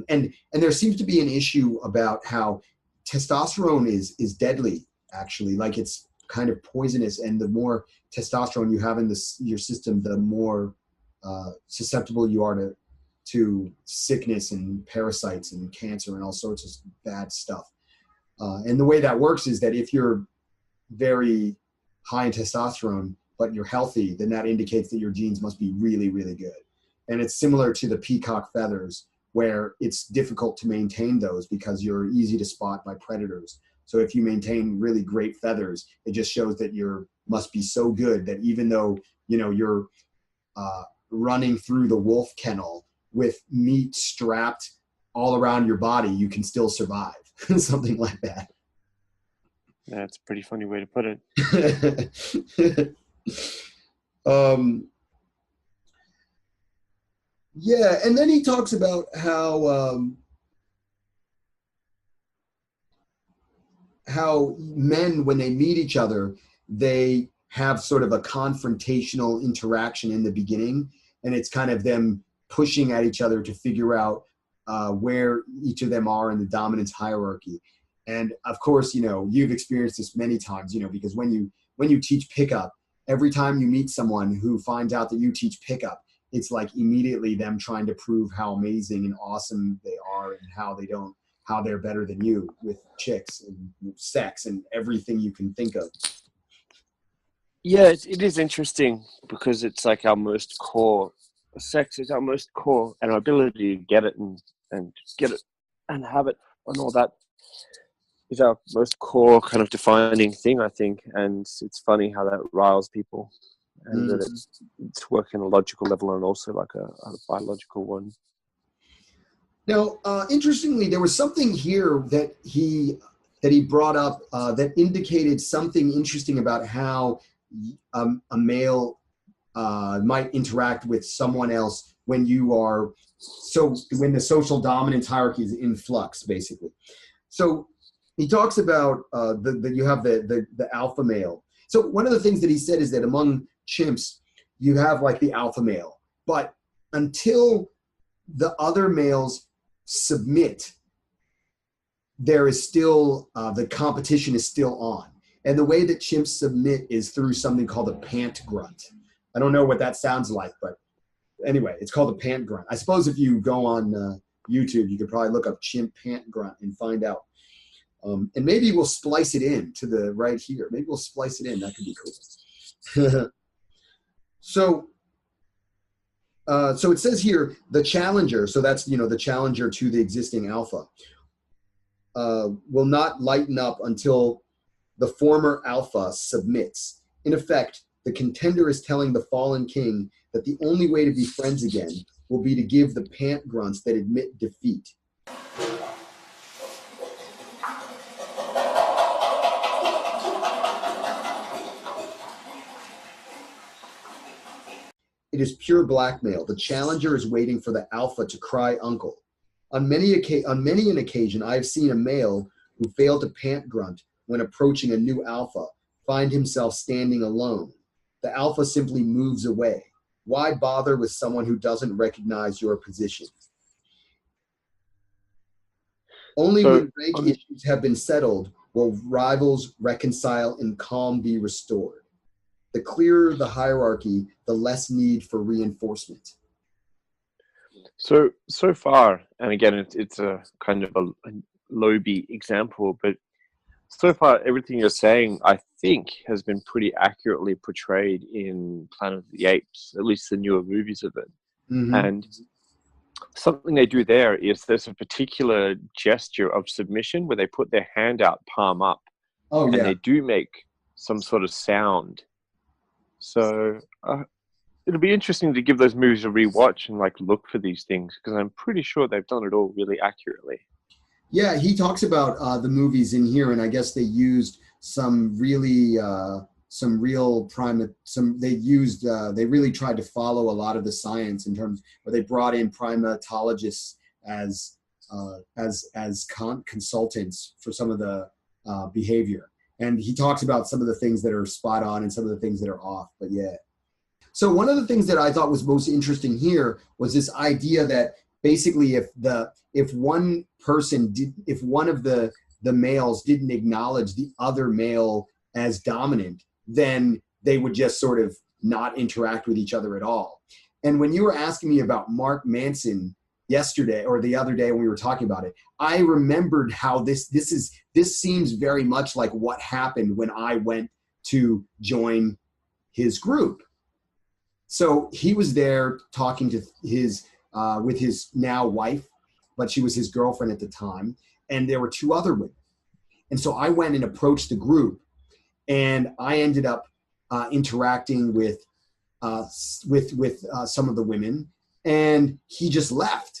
And there seems to be an issue about how testosterone is deadly, actually. Like, it's kind of poisonous, and the more testosterone you have in your system, the more susceptible you are to sickness and parasites and cancer and all sorts of bad stuff. And the way that works is that if you're very high in testosterone, but you're healthy, then that indicates that your genes must be really, really good. And it's similar to the peacock feathers, where it's difficult to maintain those because you're easy to spot by predators. So if you maintain really great feathers, it just shows that you must be so good that even though, you're running through the wolf kennel with meat strapped all around your body, you can still survive. Something like that. That's a pretty funny way to put it. Yeah, and then he talks about how men, when they meet each other, they have sort of a confrontational interaction in the beginning, and it's kind of them pushing at each other to figure out where each of them are in the dominance hierarchy. And of course, you've experienced this many times, because when you teach pickup, every time you meet someone who finds out that you teach pickup, it's like immediately them trying to prove how amazing and awesome they are and how they're better than you with chicks and sex and everything you can think of. Yeah, it is interesting because it's like our most core. Sex is our most core, and our ability to get it and get it and have it and all that is our most core kind of defining thing, I think. And it's funny how that riles people, and that Mm. it's working on a logical level and also like a biological one. Now, interestingly, there was something here that he brought up that indicated something interesting about how a male might interact with someone else when when the social dominance hierarchy is in flux, basically. So he talks about that you have the alpha male. So one of the things that he said is that among chimps, you have like the alpha male, but until the other males submit, there is still the competition is still on. And the way that chimps submit is through something called a pant grunt. I don't know what that sounds like, but anyway, it's called a pant grunt. I suppose if you go on YouTube, you could probably look up chimp pant grunt and find out. And maybe we'll splice it in to the right here. Maybe we'll splice it in. That could be cool. So it says here, the challenger, so that's, the challenger to the existing alpha, will not lighten up until the former alpha submits. In effect, the contender is telling the fallen king that the only way to be friends again will be to give the pant grunts that admit defeat. It is pure blackmail. The challenger is waiting for the alpha to cry uncle. On many an occasion, I have seen a male who failed to pant grunt when approaching a new alpha find himself standing alone. The alpha simply moves away. Why bother with someone who doesn't recognize your position? Only when rank issues have been settled will rivals reconcile and calm be restored. The clearer the hierarchy, the less need for reinforcement. So far, and again, it's a kind of a Loby example, but so far, everything you're saying, I think, has been pretty accurately portrayed in Planet of the Apes, at least the newer movies of it. Mm-hmm. And something they do there is there's a particular gesture of submission where they put their hand out, palm up, and they do make some sort of sound. So it'll be interesting to give those movies a rewatch and like look for these things, because I'm pretty sure they've done it all really accurately. Yeah, he talks about the movies in here, and I guess they used some really real primate. They really tried to follow a lot of the science in terms where they brought in primatologists as consultants for some of the behavior. And he talks about some of the things that are spot on and some of the things that are off. But yeah. So one of the things that I thought was most interesting here was this idea that basically if one of the males didn't acknowledge the other male as dominant, then they would just sort of not interact with each other at all. And when you were asking me about Mark Manson yesterday or the other day when we were talking about it, I remembered how this seems very much like what happened when I went to join his group. So he was there talking to with his now wife, but she was his girlfriend at the time, and there were two other women. And so I went and approached the group, and I ended up interacting with some of the women, and he just left.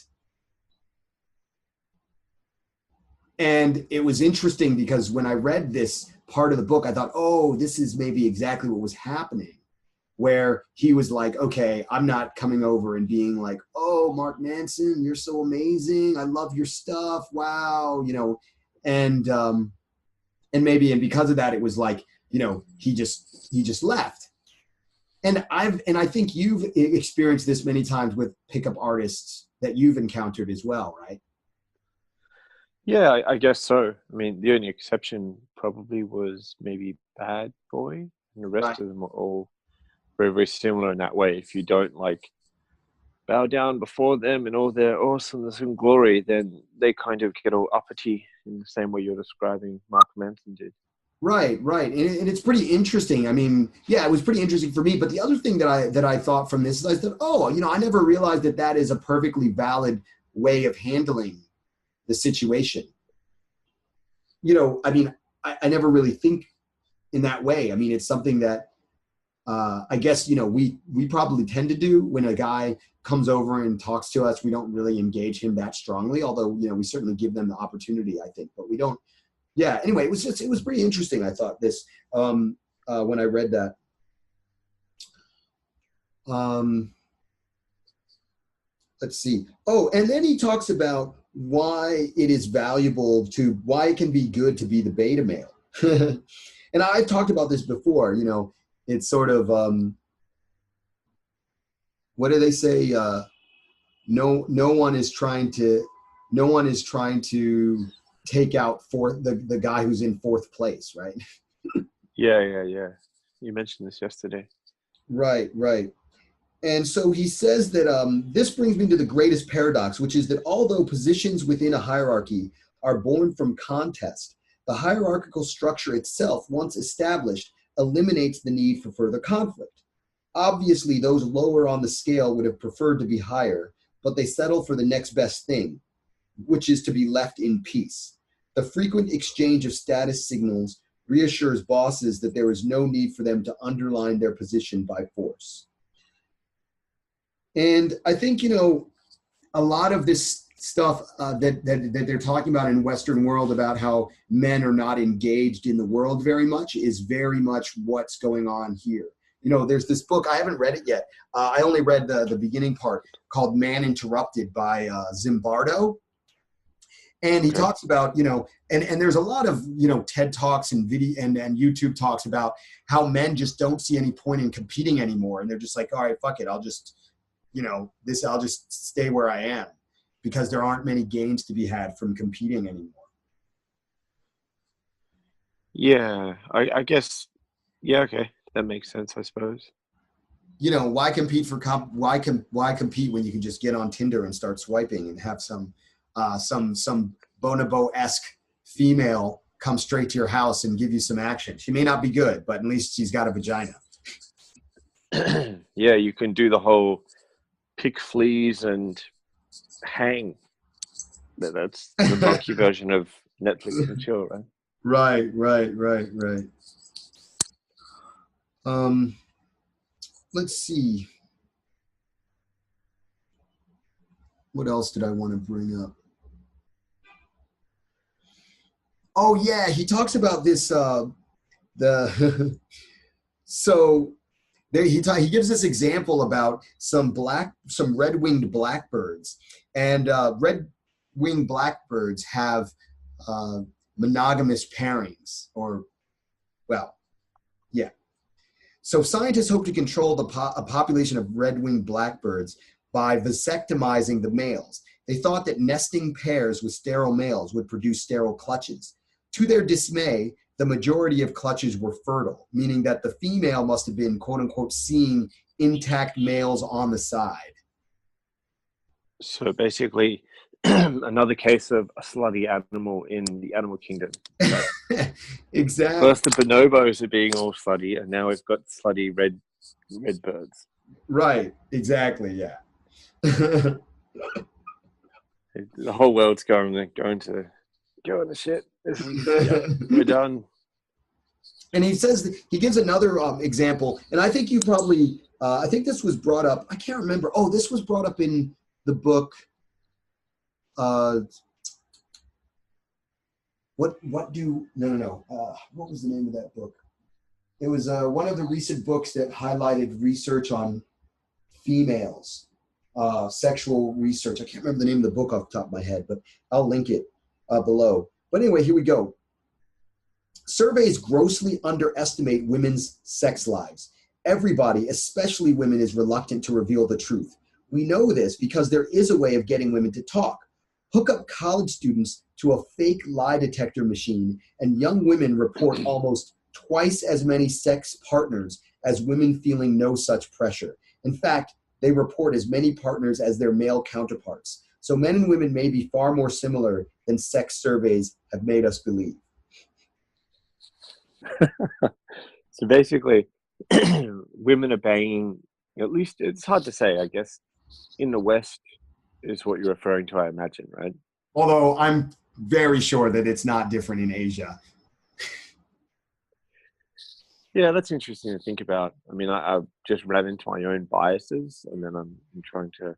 And it was interesting because when I read this part of the book, I thought, oh, this is maybe exactly what was happening, where he was like, okay, I'm not coming over and being like, oh, Mark Manson, you're so amazing. I love your stuff. Wow. And because of that, it was like, he just left. And I think you've experienced this many times with pickup artists that you've encountered as well, right? Yeah, I guess so. I mean, the only exception probably was maybe Bad Boy, and the rest of them are all very, very similar in that way. If you don't like bow down before them in all their awesomeness and glory, then they kind of get all uppity in the same way you're describing Mark Manson did. Right, right, and it's pretty interesting. I mean, yeah, it was pretty interesting for me. But the other thing that I thought from this is I thought, oh, I never realized that that is a perfectly valid way of handling the situation. I mean, I never really think in that way. I mean, it's something that I guess we probably tend to do when a guy comes over and talks to us. We don't really engage him that strongly, although we certainly give them the opportunity, I think, but we don't. Yeah. Anyway, it was pretty interesting. I thought this when I read that. Let's see. Oh, and then he talks about why why it can be good to be the beta male. And I've talked about this before. It's sort of what do they say? No one is trying to take out the guy who's in fourth place, right? Yeah. You mentioned this yesterday. Right. And so he says that this brings me to the greatest paradox, which is that although positions within a hierarchy are born from contest, the hierarchical structure itself, once established, eliminates the need for further conflict. Obviously, those lower on the scale would have preferred to be higher, but they settle for the next best thing, which is to be left in peace. The frequent exchange of status signals reassures bosses that there is no need for them to underline their position by force. And I think, a lot of this stuff that they're talking about in Western world about how men are not engaged in the world very much is very much what's going on here. There's this book, I haven't read it yet. I only read the beginning part, called Man Interrupted by Zimbardo. And he talks about, and there's a lot of, TED Talks and video and YouTube talks about how men just don't see any point in competing anymore. And they're just like, all right, fuck it. I'll just stay where I am, because there aren't many gains to be had from competing anymore. Yeah, I guess. Yeah, okay, that makes sense, I suppose. Why compete why compete when you can just get on Tinder and start swiping and have some bonobo-esque female come straight to your house and give you some action? She may not be good, but at least she's got a vagina. Yeah, you can do the whole pick fleas and hang. That's the monkey version of Netflix and chill, right? Right. Let's see. What else did I want to bring up? Oh yeah, he talks about this. So there he gives this example about some red-winged blackbirds, and red-winged blackbirds have monogamous pairings, So scientists hope to control a population of red-winged blackbirds by vasectomizing the males. They thought that nesting pairs with sterile males would produce sterile clutches. To their dismay, the majority of clutches were fertile, meaning that the female must have been, quote unquote, seeing intact males on the side. So basically, another case of a slutty animal in the animal kingdom. Exactly. First, the bonobos are being all slutty, and now we've got slutty red birds. Right. Exactly. Yeah. The whole world's going to shit. We're done. And he says he gives another example, and I think you probably I think this was brought up. I can't remember. Oh, this was brought up in the book. What was the name of that book? It was one of the recent books that highlighted research on females, sexual research. I can't remember the name of the book off the top of my head, but I'll link it below. But anyway, here we go. Surveys grossly underestimate women's sex lives. Everybody, especially women, is reluctant to reveal the truth. We know this because there is a way of getting women to talk. Hook up college students to a fake lie detector machine, and young women report almost twice as many sex partners as women feeling no such pressure. In fact, they report as many partners as their male counterparts. So men and women may be far more similar than sex surveys have made us believe. So basically, women are banging. At least it's hard to say. I guess in the West is what you're referring to. I imagine, right? Although I'm very sure that it's not different in Asia. Yeah, that's interesting to think about. I mean, I just ran into my own biases, and then I'm trying to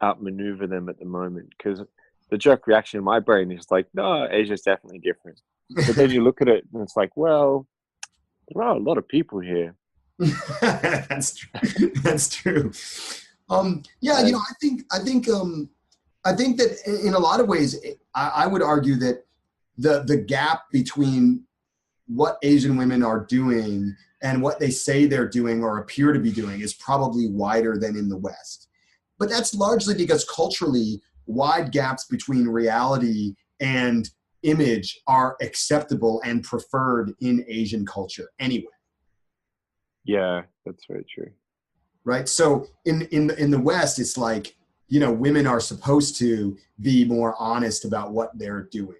outmaneuver them at the moment because the jerk reaction in my brain is like, no, Asia's definitely different. But then you look at it and it's like, well, there are a lot of people here. That's true. That's true. Yeah, you know, I think that in a lot of ways, I would argue that the gap between what Asian women are doing and what they say they're doing or appear to be doing is probably wider than in the West. But that's largely because culturally, wide gaps between reality and image are acceptable and preferred in Asian culture anyway. Yeah, that's very true. Right. So in the West, it's like, you know, women are supposed to be more honest about what they're doing.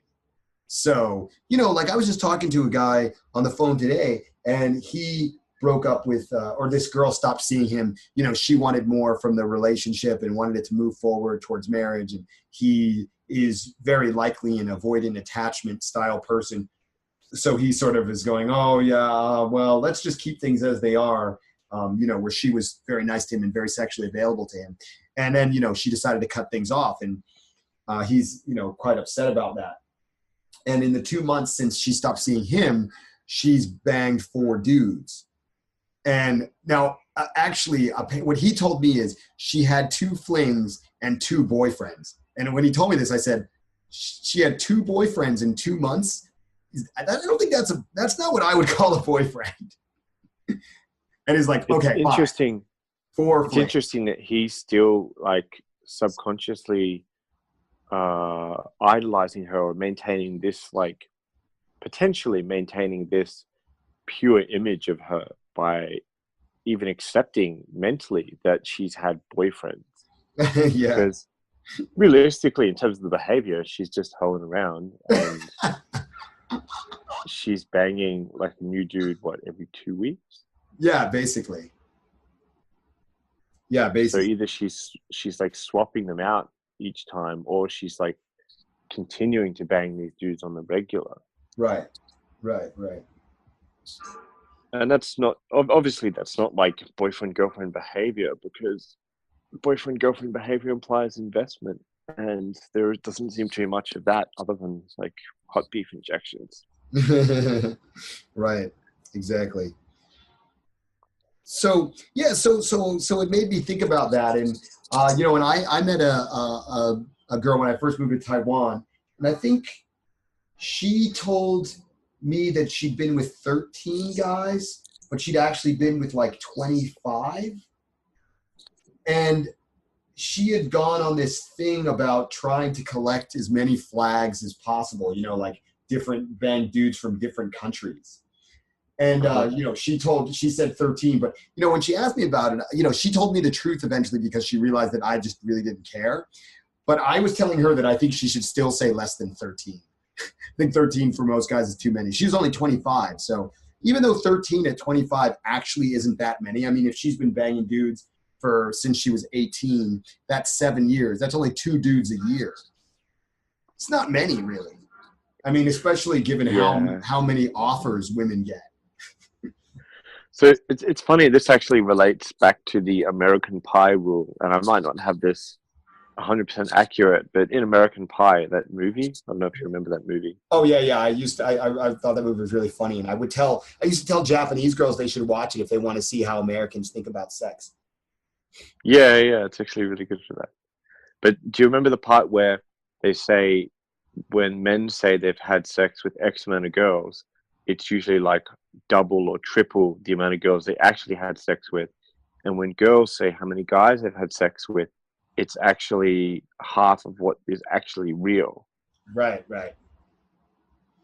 So, you know, like I was just talking to a guy on the phone today, and he broke up with, or this girl stopped seeing him. You know, she wanted more from the relationship and wanted it to move forward towards marriage. And he is very likely an avoidant attachment style person. So he sort of is going, oh yeah, well, let's just keep things as they are. You know, where she was very nice to him and very sexually available to him. And then, you know, she decided to cut things off, and he's, you know, quite upset about that. And in the 2 months since she stopped seeing him, she's banged 4 dudes. And now, actually, what he told me is she had 2 flings and 2 boyfriends. And when he told me this, I said, she had 2 boyfriends in 2 months. I don't think that's not what I would call a boyfriend. And he's like, okay, it's interesting. 4 It's flings. interesting that he's still like subconsciously idolizing her or maintaining this, like potentially maintaining this pure image of her by even accepting mentally that she's had boyfriends. Yeah. Because realistically, in terms of the behavior, she's just hoeing around and she's banging like a new dude, what, every 2 weeks? Yeah, basically. Yeah, basically. So either she's like swapping them out each time, or she's like continuing to bang these dudes on the regular. Right. And that's not, obviously that's not like boyfriend-girlfriend behavior, because boyfriend-girlfriend behavior implies investment, and there doesn't seem to be much of that other than like hot beef injections. Right. Exactly. So yeah, so it made me think about that, and you know, and I met a girl when I first moved to Taiwan, and I think she told me that she'd been with 13 guys, but she'd actually been with like 25, and she had gone on this thing about trying to collect as many flags as possible, you know, like different bang dudes from different countries. And, you know, she said 13, but, you know, when she asked me about it, you know, she told me the truth eventually because she realized that I just really didn't care. But I was telling her that I think she should still say less than 13. I think 13 for most guys is too many. She was only 25. So even though 13 at 25 actually isn't that many, I mean, if she's been banging dudes since she was 18, that's 7 years. That's only 2 dudes a year. It's not many, really. I mean, especially given how many offers women get. So it's funny, this actually relates back to the American Pie rule, and I might not have this 100% accurate, but in American Pie, that movie, I don't know if you remember that movie. Oh yeah. I thought that movie was really funny, and I used to tell Japanese girls they should watch it if they want to see how Americans think about sex. Yeah, it's actually really good for that. But do you remember the part where they say, when men say they've had sex with X amount of girls, it's usually like double or triple the amount of girls they actually had sex with. And when girls say how many guys they've had sex with, it's actually half of what is actually real. Right.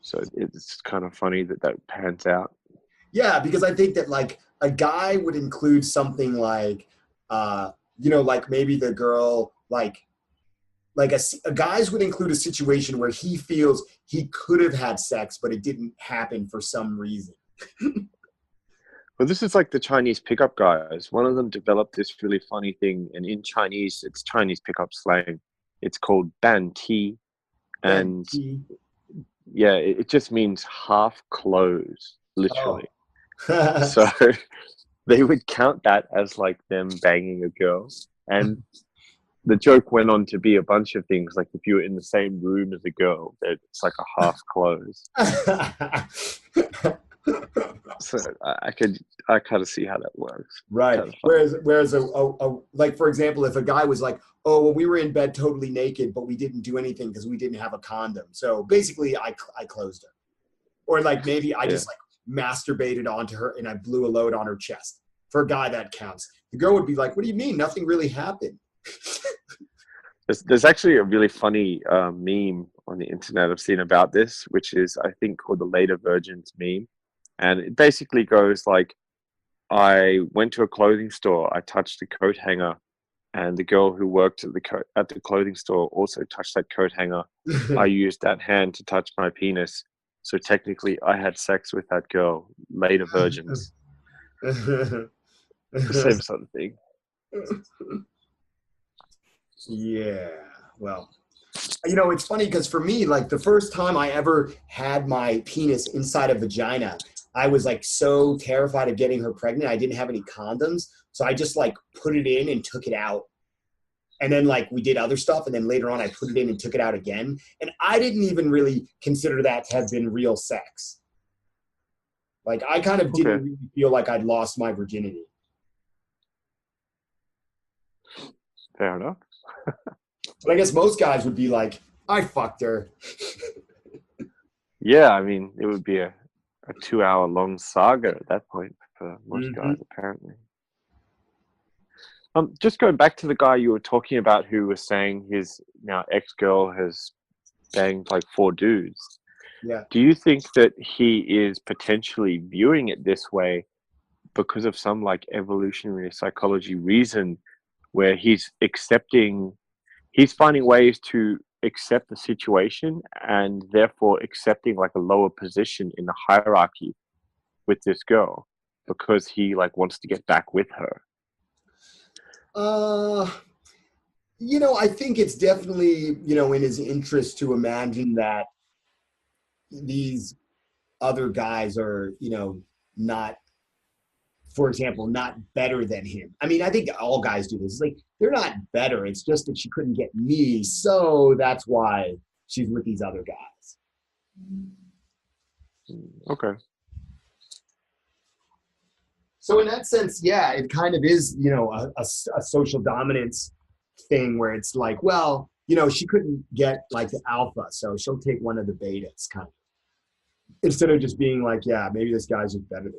So it's kind of funny that pans out. Yeah, because I think that like a guy would include something like, you know, like maybe the girl like like a guys would include a situation where he feels he could have had sex, but it didn't happen for some reason. Well, this is like the Chinese pickup guys. One of them developed this really funny thing, and in Chinese, it's Chinese pickup slang. It's called ban ti, and yeah, it just means half closed, literally. Oh. So they would count that as like them banging a girl, and the joke went on to be a bunch of things. Like if you were in the same room as a girl, it's like a half closed. So I kind of see how that works. Right. Kind of Whereas like, for example, if a guy was like, oh, well, we were in bed totally naked, but we didn't do anything because we didn't have a condom. So basically I closed her. Or like maybe I just like masturbated onto her and I blew a load on her chest. For a guy, that counts. The girl would be like, what do you mean? Nothing really happened. There's actually a really funny meme on the internet I've seen about this, which is, I think, called the Later Virgins meme. And it basically goes like, I went to a clothing store, I touched a coat hanger, and the girl who worked at the clothing store also touched that coat hanger. I used that hand to touch my penis. So technically, I had sex with that girl. Later virgins. The same sort of thing. Yeah. Well, you know, it's funny because for me, like the first time I ever had my penis inside a vagina, I was like so terrified of getting her pregnant. I didn't have any condoms. So I just like put it in and took it out. And then like we did other stuff. And then later on I put it in and took it out again. And I didn't even really consider that to have been real sex. Like I kind of didn't really feel like I'd lost my virginity. Fair enough. But I guess most guys would be like, I fucked her. Yeah, I mean, it would be a 2-hour long saga at that point for most guys, apparently. Just going back to the guy you were talking about who was saying his now ex-girl has banged like 4 dudes. Yeah. Do you think that he is potentially viewing it this way because of some like evolutionary psychology reason where he's finding ways to accept the situation and therefore accepting like a lower position in the hierarchy with this girl because he like wants to get back with her? You know, I think it's definitely, you know, in his interest to imagine that these other guys are, you know, not, for example, not better than him. I mean, I think all guys do this. It's like, they're not better. It's just that she couldn't get me. So that's why she's with these other guys. Okay. So in that sense, yeah, it kind of is, you know, a social dominance thing where it's like, well, you know, she couldn't get like the alpha, so she'll take one of the betas kind of. Instead of just being like, yeah, maybe this guy's just better than me.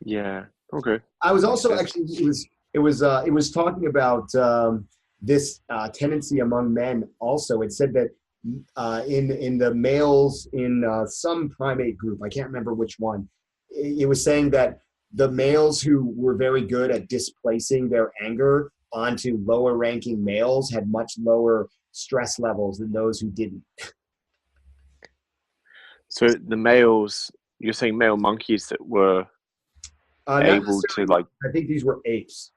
Yeah. Okay. I was also actually, it was talking about this tendency among men also. It said that in the males in some primate group, I can't remember which one, it was saying that the males who were very good at displacing their anger onto lower ranking males had much lower stress levels than those who didn't. So the males, you're saying male monkeys that were able to like... I think these were apes.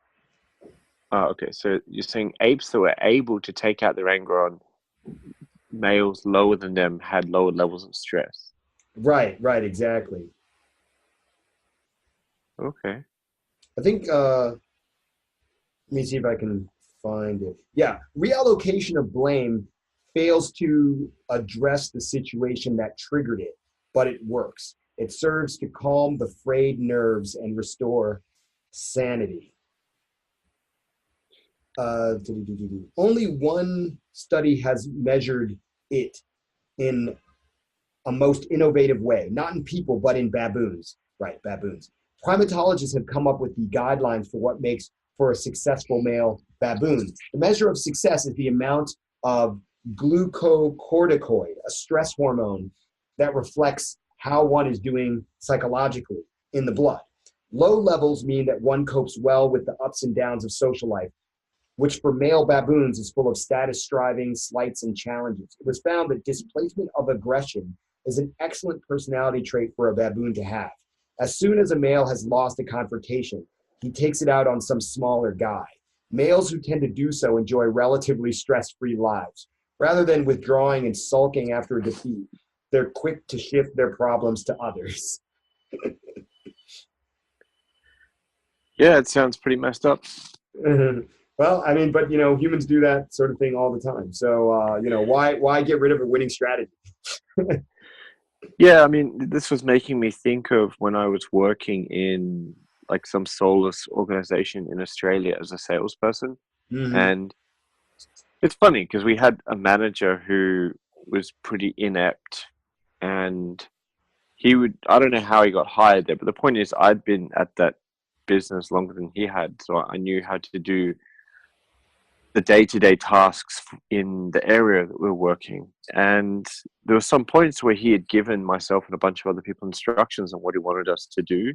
Oh, okay. So you're saying apes that were able to take out their anger on males lower than them had lower levels of stress. Right, exactly. Okay. I think, let me see if I can find it. Yeah, reallocation of blame fails to address the situation that triggered it, but it works. It serves to calm the frayed nerves and restore sanity. Only one study has measured it in a most innovative way, not in people, but in baboons. Right, baboons. Primatologists have come up with the guidelines for what makes for a successful male baboon. The measure of success is the amount of glucocorticoid, a stress hormone that reflects how one is doing psychologically in the blood. Low levels mean that one copes well with the ups and downs of social life. which for male baboons is full of status striving, slights, and challenges. It was found that displacement of aggression is an excellent personality trait for a baboon to have. As soon as a male has lost a confrontation, he takes it out on some smaller guy. Males who tend to do so enjoy relatively stress-free lives. Rather than withdrawing and sulking after a defeat, they're quick to shift their problems to others. Yeah, it sounds pretty messed up. Well, I mean, but humans do that sort of thing all the time. So, why get rid of a winning strategy? Yeah, I mean, this was making me think of when I was working in like some soulless organization in Australia as a salesperson. Mm-hmm. And it's funny because we had a manager who was pretty inept, and I don't know how he got hired there, but the point is I'd been at that business longer than he had, so I knew how to do the day-to-day tasks in the area that we were working. And there were some points where he had given myself and a bunch of other people instructions on what he wanted us to do,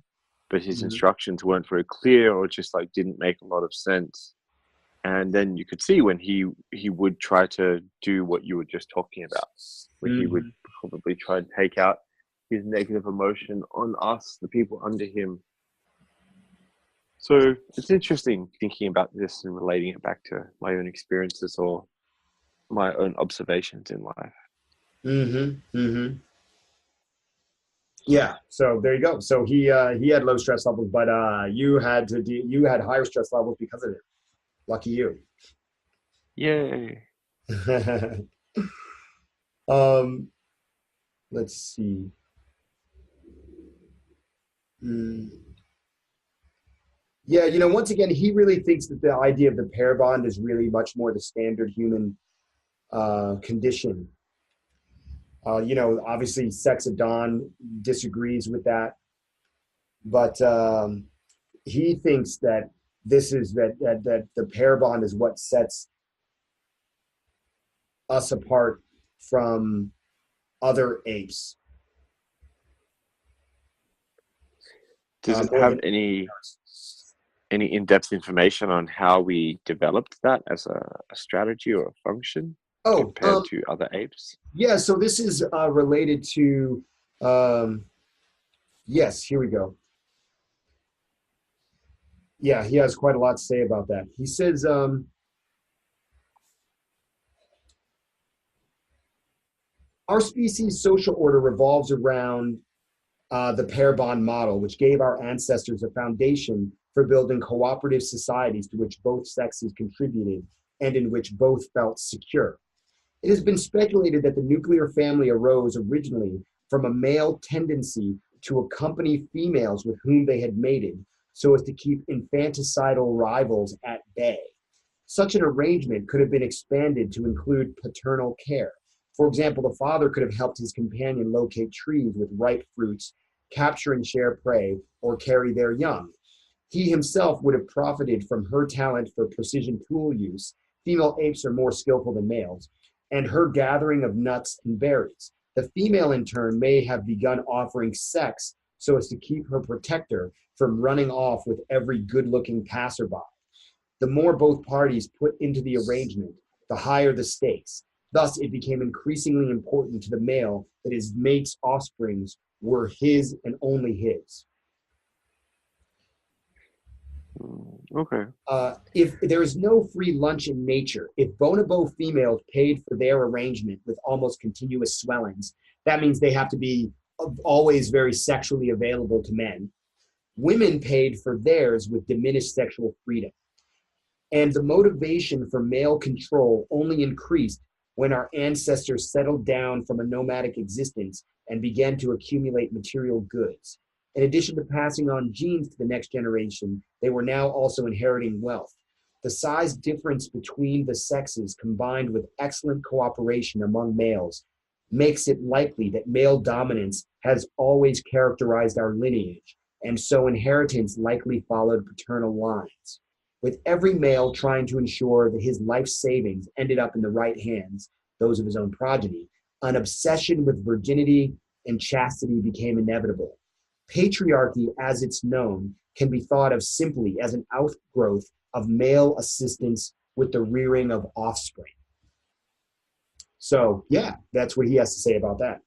but his instructions weren't very clear or just like didn't make a lot of sense. And then you could see when he would try to do what you were just talking about, when he would probably try and take out his negative emotion on us, the people under him. So it's interesting thinking about this and relating it back to my own experiences or my own observations in life. Yeah. So there you go. So he had low stress levels, but you had higher stress levels because of it. Lucky you. Yay. Let's see. Yeah, once again, he really thinks that the idea of the pair bond is really much more the standard human condition. Obviously, Sex at Dawn disagrees with that, but he thinks that that the pair bond is what sets us apart from other apes. Does it have any in-depth information on how we developed that as a strategy or a function compared to other apes? Yeah, so this is related to, yes, here we go. Yeah, he has quite a lot to say about that. He says, our species' social order revolves around the pair bond model, which gave our ancestors a foundation for building cooperative societies to which both sexes contributed and in which both felt secure. It has been speculated that the nuclear family arose originally from a male tendency to accompany females with whom they had mated so as to keep infanticidal rivals at bay. Such an arrangement could have been expanded to include paternal care. For example, the father could have helped his companion locate trees with ripe fruits, capture and share prey, or carry their young. He himself would have profited from her talent for precision tool use. Female apes are more skillful than males, and her gathering of nuts and berries. The female, in turn, may have begun offering sex so as to keep her protector from running off with every good-looking passerby. The more both parties put into the arrangement, the higher the stakes. Thus, it became increasingly important to the male that his mate's offsprings were his and only his. Okay. If there is no free lunch in nature, if bonobo females paid for their arrangement with almost continuous swellings, that means they have to be always very sexually available to men. Women paid for theirs with diminished sexual freedom. And the motivation for male control only increased when our ancestors settled down from a nomadic existence and began to accumulate material goods. In addition to passing on genes to the next generation, they were now also inheriting wealth. The size difference between the sexes, combined with excellent cooperation among males, makes it likely that male dominance has always characterized our lineage, and so inheritance likely followed paternal lines. With every male trying to ensure that his life savings ended up in the right hands, those of his own progeny, an obsession with virginity and chastity became inevitable. Patriarchy, as it's known, can be thought of simply as an outgrowth of male assistance with the rearing of offspring. So yeah, that's what he has to say about that.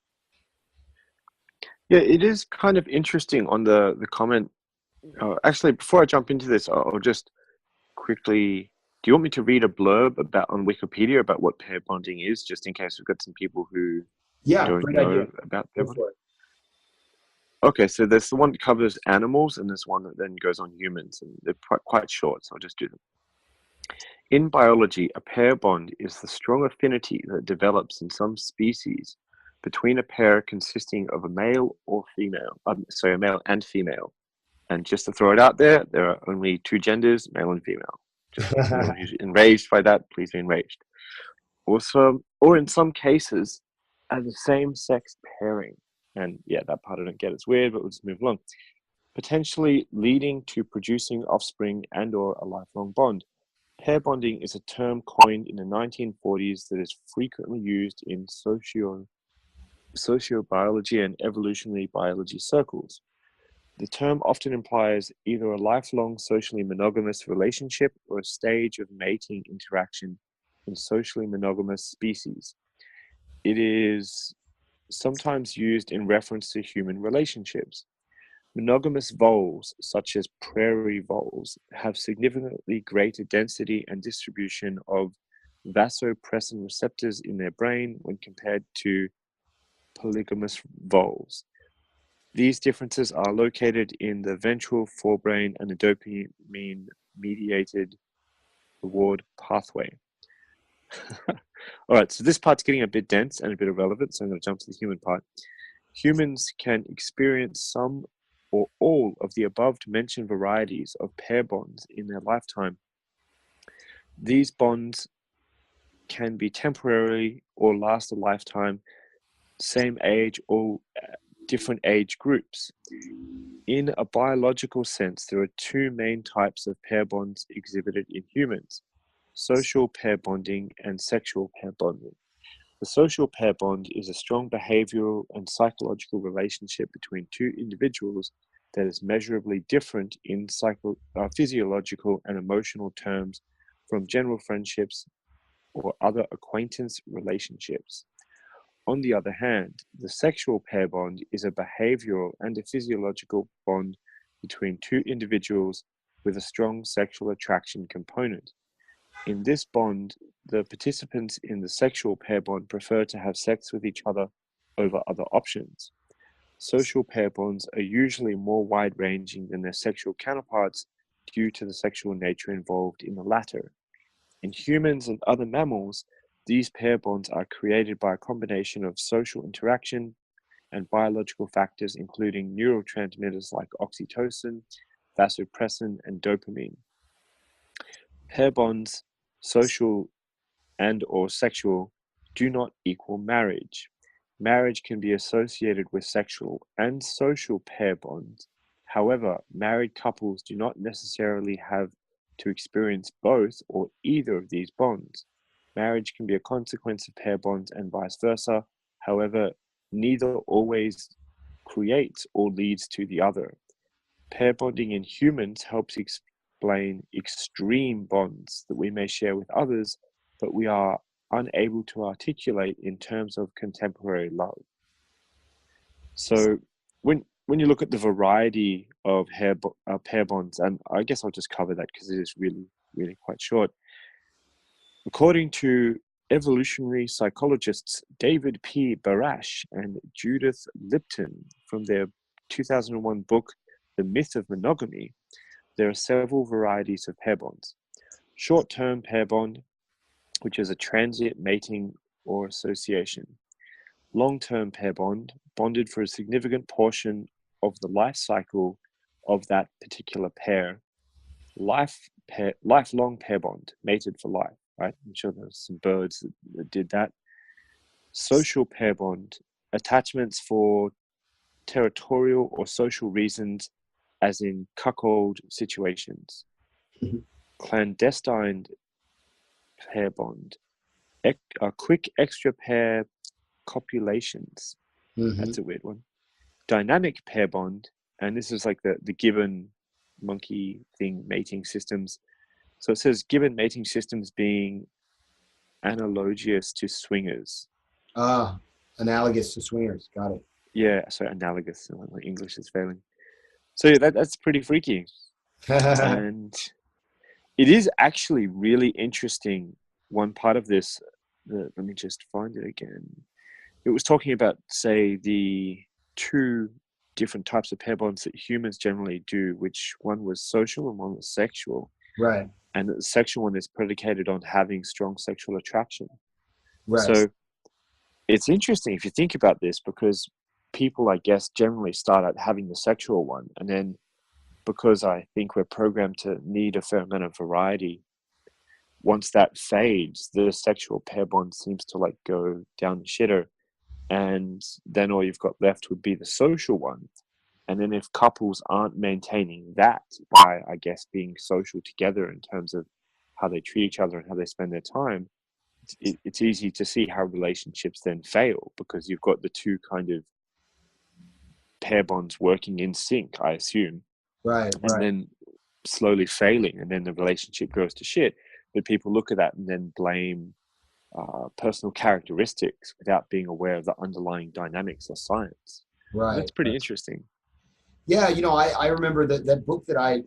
Yeah, it is kind of interesting on the comment. Actually, before I jump into this, I'll just quickly. Do you want me to read a blurb about on Wikipedia about what pair bonding is, just in case we've got some people who Yeah, don't great idea. know about pair Go bonding? for it. Okay, so there's the one that covers animals, and there's one that then goes on humans, and they're quite short, so I'll just do them. In biology, a pair bond is the strong affinity that develops in some species between a pair consisting of a male or female. A male and female. And just to throw it out there are only two genders, male and female. Just anyone who's enraged by that, please be enraged. Also, or in some cases, as a same-sex pairing. And yeah, that part I don't get. It's weird, but we'll just move along. Potentially leading to producing offspring and or a lifelong bond. Pair bonding is a term coined in the 1940s that is frequently used in sociobiology and evolutionary biology circles. The term often implies either a lifelong socially monogamous relationship or a stage of mating interaction in socially monogamous species. It is sometimes used in reference to human relationships. Monogamous voles, such as prairie voles, have significantly greater density and distribution of vasopressin receptors in their brain when compared to polygamous voles. These differences are located in the ventral forebrain and the dopamine-mediated reward pathway. All right, so this part's getting a bit dense and a bit irrelevant, so I'm going to jump to the human part. Humans can experience some or all of the above-mentioned varieties of pair bonds in their lifetime. These bonds can be temporary or last a lifetime, same age or different age groups. In a biological sense, there are two main types of pair bonds exhibited in humans: social pair bonding and sexual pair bonding. The social pair bond is a strong behavioral and psychological relationship between two individuals that is measurably different in physiological and emotional terms from general friendships or other acquaintance relationships. On the other hand, the sexual pair bond is a behavioral and a physiological bond between two individuals with a strong sexual attraction component. In this bond, the participants in the sexual pair bond prefer to have sex with each other over other options. Social pair bonds are usually more wide-ranging than their sexual counterparts due to the sexual nature involved in the latter. In humans and other mammals, these pair bonds are created by a combination of social interaction and biological factors, including neurotransmitters like oxytocin, vasopressin, and dopamine. Pair bonds, social and or sexual, do not equal marriage. Marriage can be associated with sexual and social pair bonds. However, married couples do not necessarily have to experience both or either of these bonds. Marriage can be a consequence of pair bonds and vice versa. However, neither always creates or leads to the other. Pair bonding in humans helps explain extreme bonds that we may share with others, but we are unable to articulate in terms of contemporary love. So when you look at the variety of pair bonds, and I guess I'll just cover that because it is really, really quite short. According to evolutionary psychologists David P. Barash and Judith Lipton from their 2001 book, The Myth of Monogamy, there are several varieties of pair bonds. Short-term pair bond, which is a transient mating or association. Long-term pair bond, bonded for a significant portion of the life cycle of that particular pair. Lifelong pair bond, mated for life, right? I'm sure there's some birds that did that. Social pair bond, attachments for territorial or social reasons, as in cuckold situations. Clandestine pair bond, quick extra pair copulations. That's a weird one. Dynamic pair bond, and this is like the gibbon monkey thing, mating systems. So it says, given mating systems being analogous to swingers. Analogous to swingers. Got it. Yeah, so analogous. My English is failing. So yeah, that's pretty freaky. And it is actually really interesting. One part of this, let me just find it again. It was talking about, say, the two different types of pair bonds that humans generally do, which one was social and one was sexual. Right. And the sexual one is predicated on having strong sexual attraction. Right. So it's interesting if you think about this, because people, I guess, generally start out having the sexual one, and then because I think we're programmed to need a fair amount of variety, once that fades, the sexual pair bond seems to like go down the shitter, and then all you've got left would be the social one. And then if couples aren't maintaining that by, I guess, being social together in terms of how they treat each other and how they spend their time, it's easy to see how relationships then fail, because you've got the two kind of pair bonds working in sync, I assume. Right. And then slowly failing, and then the relationship goes to shit. But people look at that and then blame personal characteristics without being aware of the underlying dynamics or science. Right. And that's pretty interesting. Yeah, I remember that book that I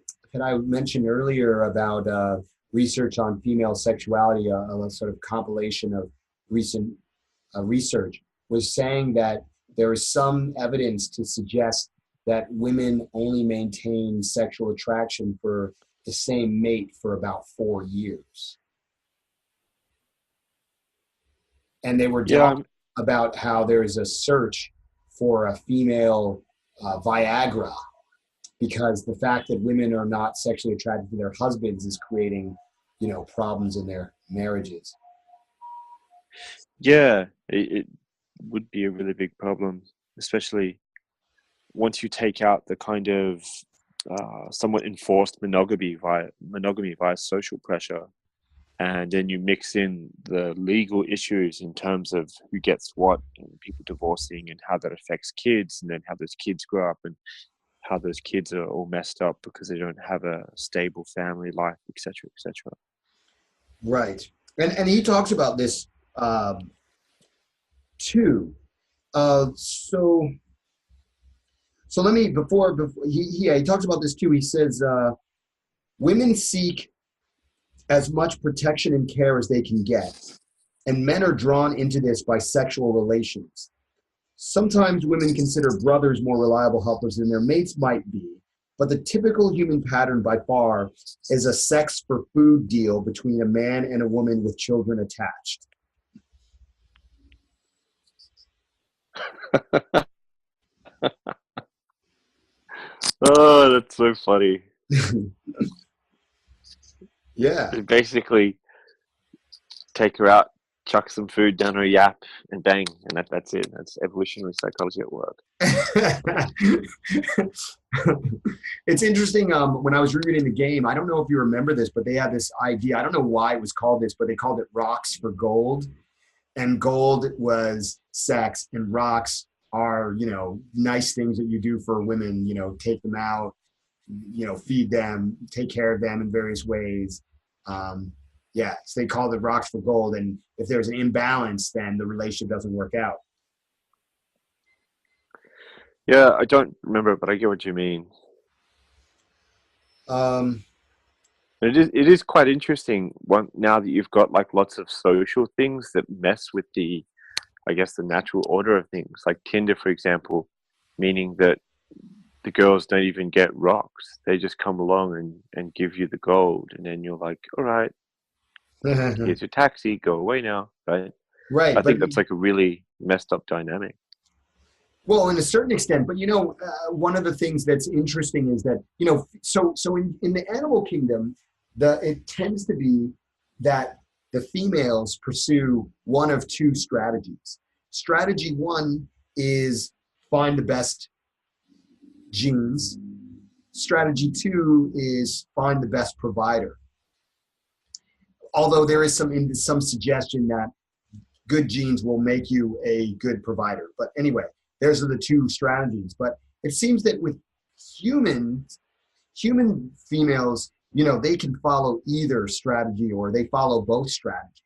mentioned earlier about research on female sexuality, a sort of compilation of recent research, was saying that there is some evidence to suggest that women only maintain sexual attraction for the same mate for about 4 years. And they were talking about how there is a search for a female Viagra, because the fact that women are not sexually attracted to their husbands is creating, problems in their marriages. Yeah, it would be a really big problem, especially once you take out the kind of somewhat enforced monogamy via social pressure, and then you mix in the legal issues in terms of who gets what, and people divorcing, and how that affects kids, and then how those kids grow up, and how those kids are all messed up because they don't have a stable family life, etc., etc. Right, and he talks about this too. So let me before he talks about this too. He says women seek as much protection and care as they can get, and men are drawn into this by sexual relations. Sometimes women consider brothers more reliable helpers than their mates might be, but the typical human pattern by far is a sex for food deal between a man and a woman with children attached. Oh, that's so funny. Yeah. Basically, take her out, chuck some food down her yap, and bang, and that's it. That's evolutionary psychology at work. It's interesting. When I was rereading the game, I don't know if you remember this, but they had this idea. I don't know why it was called this, but they called it rocks for gold. And gold was sex, and rocks are, nice things that you do for women, take them out, feed them, take care of them in various ways. So they call it rocks for gold. And if there's an imbalance, then the relationship doesn't work out. Yeah, I don't remember, but I get what you mean. It is quite interesting now that you've got like lots of social things that mess with the natural order of things, like Tinder, for example, meaning that the girls don't even get rocks. They just come along and give you the gold. And then you're like, all right, here's your taxi, go away now. Right. Right. I think that's like a really messed up dynamic. Well, in a certain extent, but one of the things that's interesting is that, so in the animal kingdom, it tends to be that the females pursue one of two strategies. Strategy one is find the best genes. Strategy two is find the best provider. Although there is some suggestion that good genes will make you a good provider. But anyway, those are the two strategies. But it seems that with human females they can follow either strategy or they follow both strategies.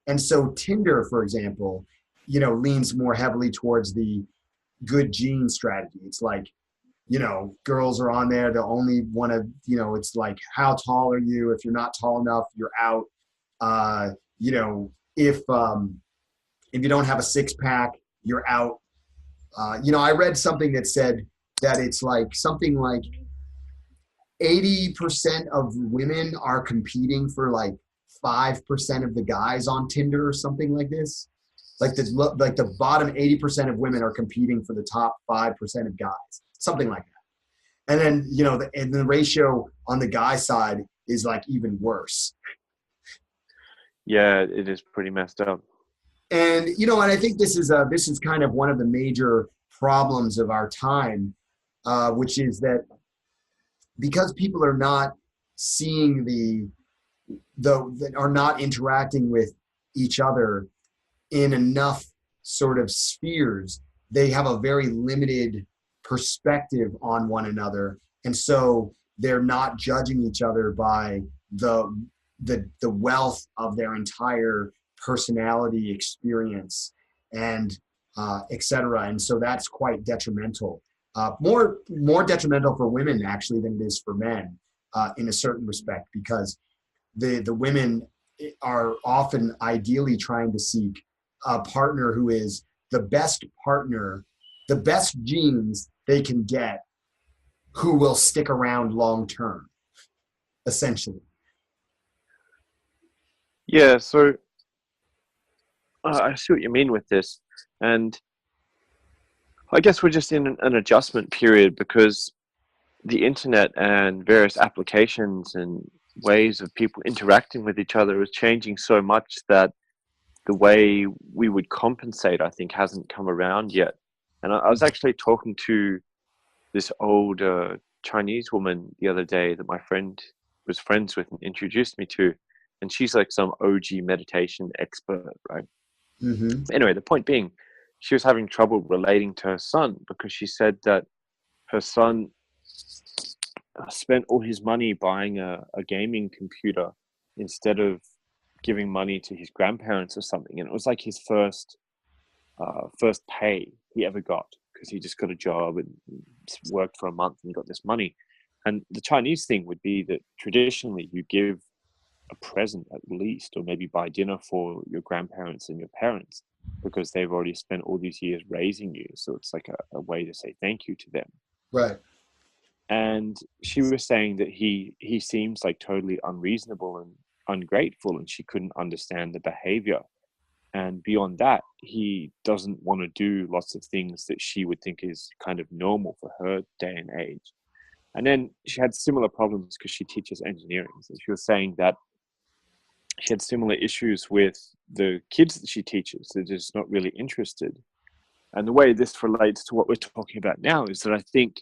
And so Tinder, for example, leans more heavily towards the good gene strategy. It's like, girls are on there. They'll only want to, it's like, how tall are you? If you're not tall enough, you're out. If you don't have a six pack, you're out. I read something that said that it's like something like 80% of women are competing for like 5% of the guys on Tinder or something like this. Like the bottom 80% of women are competing for the top 5% of guys, something like that. And then, the ratio on the guy side is like even worse. Yeah, it is pretty messed up. And, and I think this is kind of one of the major problems of our time, which is that because people are not seeing are not interacting with each other in enough sort of spheres, they have a very limited perspective on one another. And so they're not judging each other by the wealth of their entire personality experience and et cetera. And so that's quite detrimental. More detrimental for women actually than it is for men in a certain respect, because the women are often ideally trying to seek a partner who is the best partner, the best genes they can get, who will stick around long term, essentially. Yeah, so I see what you mean with this. And I guess we're just in an adjustment period, because the internet and various applications and ways of people interacting with each other is changing so much that the way we would compensate, I think, hasn't come around yet. And I was actually talking to this old Chinese woman the other day that my friend was friends with and introduced me to. And she's like some OG meditation expert, right? Mm-hmm. Anyway, the point being, she was having trouble relating to her son, because she said that her son spent all his money buying a gaming computer instead of giving money to his grandparents or something. And it was like his first pay he ever got, because he just got a job and worked for a month and got this money. And the Chinese thing would be that traditionally you give a present at least, or maybe buy dinner for your grandparents and your parents, because they've already spent all these years raising you. So it's like a way to say thank you to them. Right. And she was saying that he seems like totally unreasonable and ungrateful, and she couldn't understand the behavior. And beyond that, he doesn't want to do lots of things that she would think is kind of normal for her day and age. And then she had similar problems because she teaches engineering. So she was saying that she had similar issues with the kids that she teaches. They're just not really interested. And the way this relates to what we're talking about now is that I think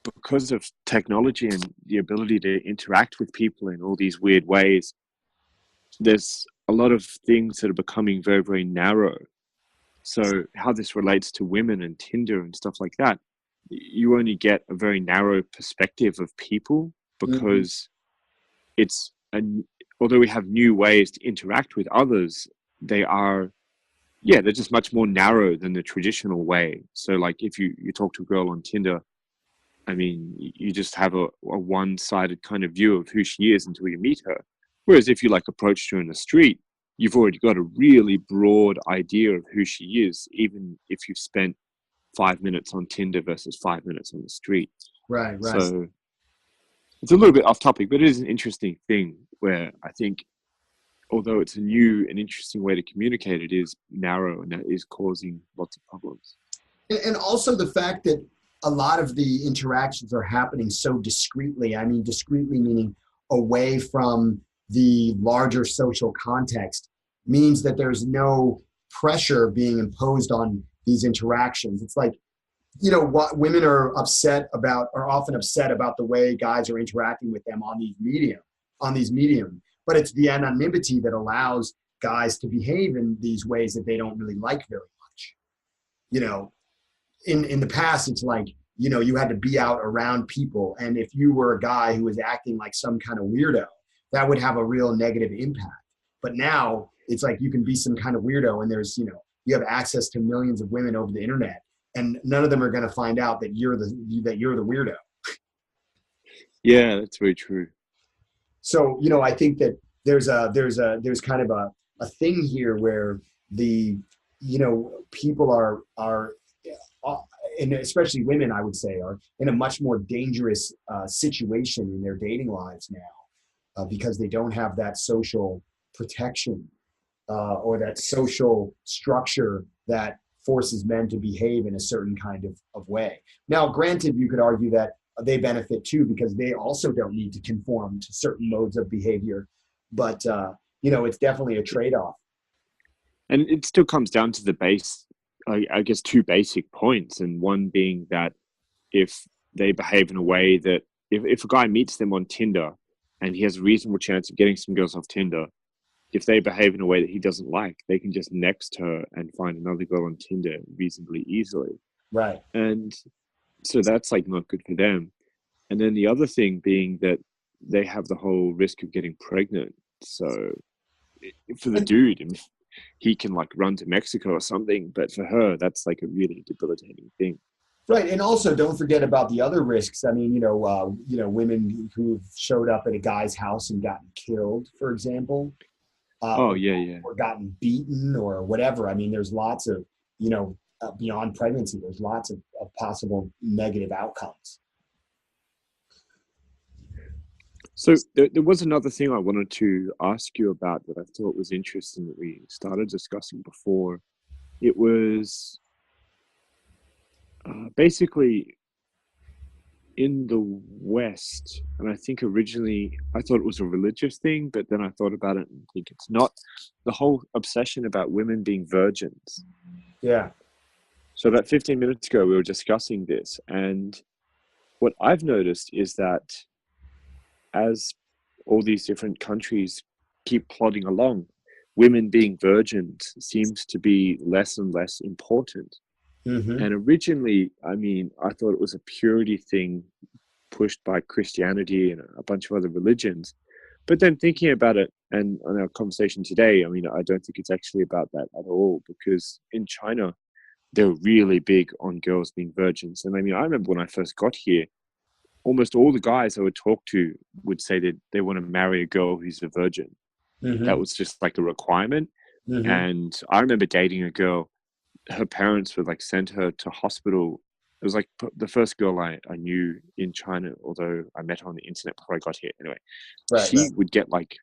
because of technology and the ability to interact with people in all these weird ways, there's a lot of things that are becoming very, very narrow. So how this relates to women and Tinder and stuff like that, you only get a very narrow perspective of people, because although we have new ways to interact with others, they're just much more narrow than the traditional way. So like if you talk to a girl on Tinder, I mean, you just have a one-sided kind of view of who she is until you meet her. Whereas if you like approached her in the street, you've already got a really broad idea of who she is, even if you've spent 5 minutes on Tinder versus 5 minutes on the street. Right. So it's a little bit off topic, but it is an interesting thing where I think, although it's a new and interesting way to communicate, it is narrow and that is causing lots of problems. And also the fact that a lot of the interactions are happening so discreetly. I mean, discreetly meaning away from the larger social context, means that there's no pressure being imposed on these interactions. It's like, what women are often upset about the way guys are interacting with them on these medium. But it's the anonymity that allows guys to behave in these ways that they don't really like very much. In the past, it's like, you had to be out around people. And if you were a guy who was acting like some kind of weirdo, that would have a real negative impact. But now it's like you can be some kind of weirdo, and there's, you have access to millions of women over the internet, and none of them are going to find out that you're the weirdo. Yeah, that's very true. So, I think that there's kind of a thing here where the, people are, and especially women, I would say, are in a much more dangerous situation in their dating lives now, because they don't have that social protection or that social structure that forces men to behave in a certain kind of way. Now, granted, you could argue that they benefit too, because they also don't need to conform to certain modes of behavior. But, it's definitely a trade-off. And it still comes down to the base, I guess, two basic points. And one being that if they behave in a way that if a guy meets them on Tinder and he has a reasonable chance of getting some girls off Tinder, if they behave in a way that he doesn't like, they can just next her and find another girl on Tinder reasonably easily. Right. And so that's like not good for them. And then the other thing being that they have the whole risk of getting pregnant. So for the dude, he can like run to Mexico or something, but for her, that's like a really debilitating thing. Right. And also don't forget about the other risks. I mean, women who've showed up at a guy's house and gotten killed, for example. Or gotten beaten or whatever. I mean, there's lots of, beyond pregnancy, there's lots of possible negative outcomes. So there was another thing I wanted to ask you about that I thought was interesting that we started discussing before. It was basically in the West, and I think originally I thought it was a religious thing, but then I thought about it and think it's not, the whole obsession about women being virgins. Yeah. So about 15 minutes ago, we were discussing this, and what I've noticed is that as all these different countries keep plodding along, women being virgins seems to be less and less important. Mm-hmm. And originally, I mean, I thought it was a purity thing pushed by Christianity and a bunch of other religions. But then thinking about it, and on our conversation today, I mean, I don't think it's actually about that at all, because in China, they're really big on girls being virgins. And I mean, I remember when I first got here, almost all the guys I would talk to would say that they want to marry a girl who's a virgin. Mm-hmm. That was just like a requirement. Mm-hmm. And I remember dating a girl, her parents would like send her to hospital. It was like the first girl I knew in China, although I met her on the internet before I got here. Anyway, she would get like,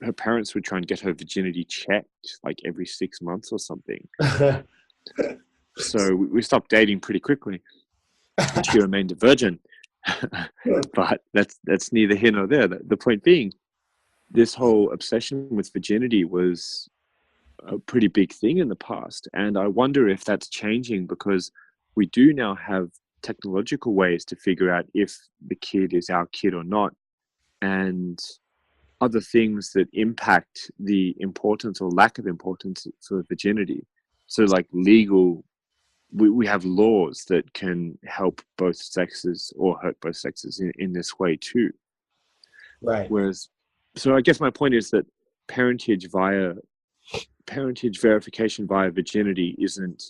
her parents would try and get her virginity checked like every 6 months or something. So we stopped dating pretty quickly. And she remained a virgin. But that's neither here nor there. The point being, this whole obsession with virginity was a pretty big thing in the past, and I wonder if that's changing, because we do now have technological ways to figure out if the kid is our kid or not, and other things that impact the importance or lack of importance for virginity. So like we have laws that can help both sexes or hurt both sexes in this way too. Right. Whereas, so I guess my point is that parentage verification via virginity isn't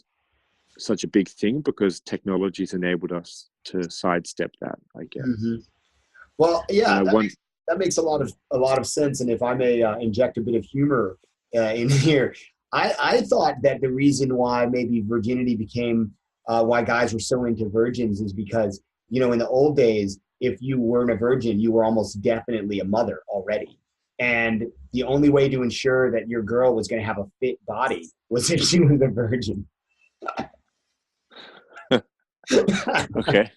such a big thing, because technology's enabled us to sidestep that, I guess. Mm-hmm. Well, yeah, that makes a lot of sense. And if I may inject a bit of humor in here, I thought that the reason why maybe virginity became why guys were so into virgins is because, in the old days, if you weren't a virgin, you were almost definitely a mother already. And the only way to ensure that your girl was going to have a fit body was if she was a virgin. Okay.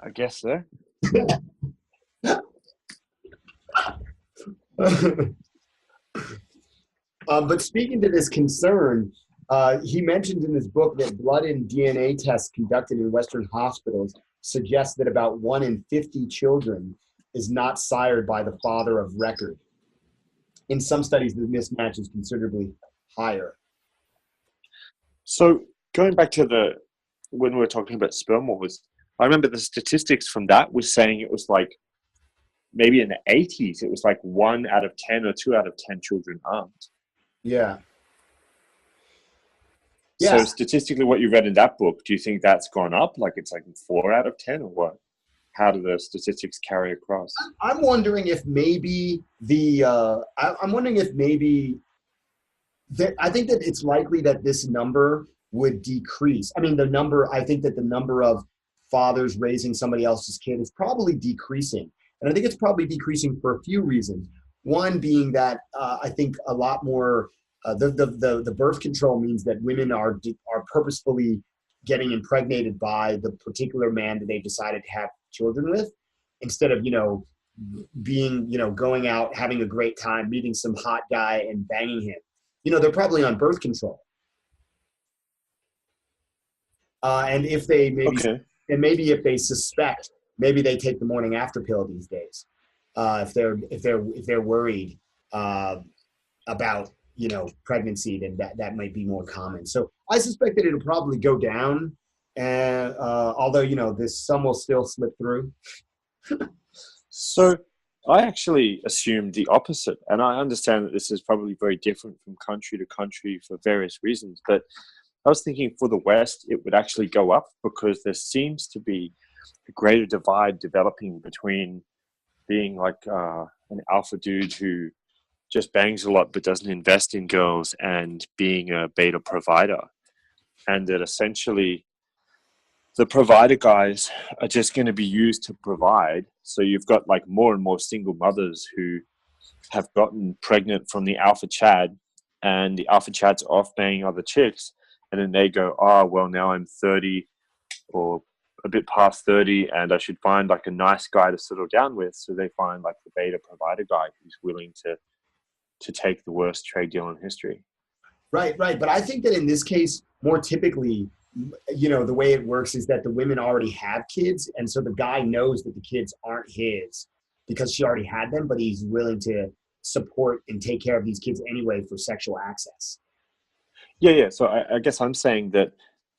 I guess so. But speaking to this concern, he mentioned in his book that blood and DNA tests conducted in Western hospitals suggest that about 1 in 50 children is not sired by the father of record. In some studies, the mismatch is considerably higher. So Going back to when we were talking about sperm wars, I remember the statistics from that was saying it was like maybe in the 80s, it was like 1 out of 10 or 2 out of 10 children aren't. Yeah. So statistically, what you read in that book, do you think that's gone up? Like it's like 4 out of 10 or what? How do the statistics carry across? I'm wondering if maybe I'm wondering if maybe I think that it's likely that this number would decrease. I think that the number of fathers raising somebody else's kid is probably decreasing. And I think it's probably decreasing for a few reasons. One being that I think a lot more, the birth control means that women are purposefully getting impregnated by the particular man that they've decided to have children with, instead of, being, going out, having a great time, meeting some hot guy and banging him. They're probably on birth control. And if they maybe if they suspect, maybe they take the morning after pill these days. If they're worried about pregnancy, then that might be more common. So I suspect that it'll probably go down, and although some will still slip through. So I actually assumed the opposite, and I understand that this is probably very different from country to country for various reasons, but I was thinking for the West, it would actually go up because there seems to be a greater divide developing between being like an alpha dude who just bangs a lot but doesn't invest in girls and being a beta provider. And that essentially the provider guys are just going to be used to provide. So you've got like more and more single mothers who have gotten pregnant from the alpha chad, and the alpha chad's off banging other chicks. And then they go, oh, well, now I'm 30 or a bit past 30 and I should find like a nice guy to settle down with. So they find like the beta provider guy who's willing to take the worst trade deal in history. Right. But I think that in this case, more typically, the way it works is that the women already have kids. And so the guy knows that the kids aren't his because she already had them, but he's willing to support and take care of these kids anyway for sexual access. Yeah. So I guess I'm saying that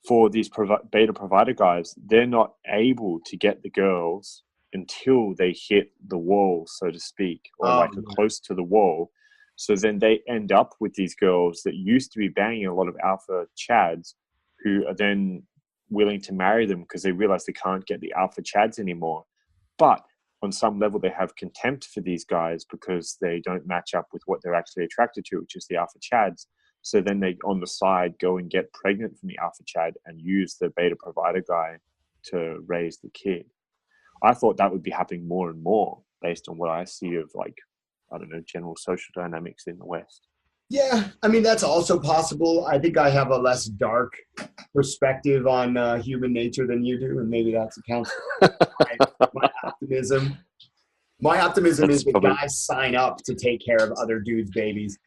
for these beta provider guys, they're not able to get the girls until they hit the wall, so to speak, or close to the wall. So then they end up with these girls that used to be banging a lot of alpha chads who are then willing to marry them because they realize they can't get the alpha chads anymore. But on some level, they have contempt for these guys because they don't match up with what they're actually attracted to, which is the alpha chads. So then they, on the side, go and get pregnant from the alpha chad and use the beta provider guy to raise the kid. I thought that would be happening more and more based on what I see of general social dynamics in the West. Yeah, I mean, that's also possible. I think I have a less dark perspective on human nature than you do, and maybe that accounts for my optimism. My optimism is that guys sign up to take care of other dudes' babies,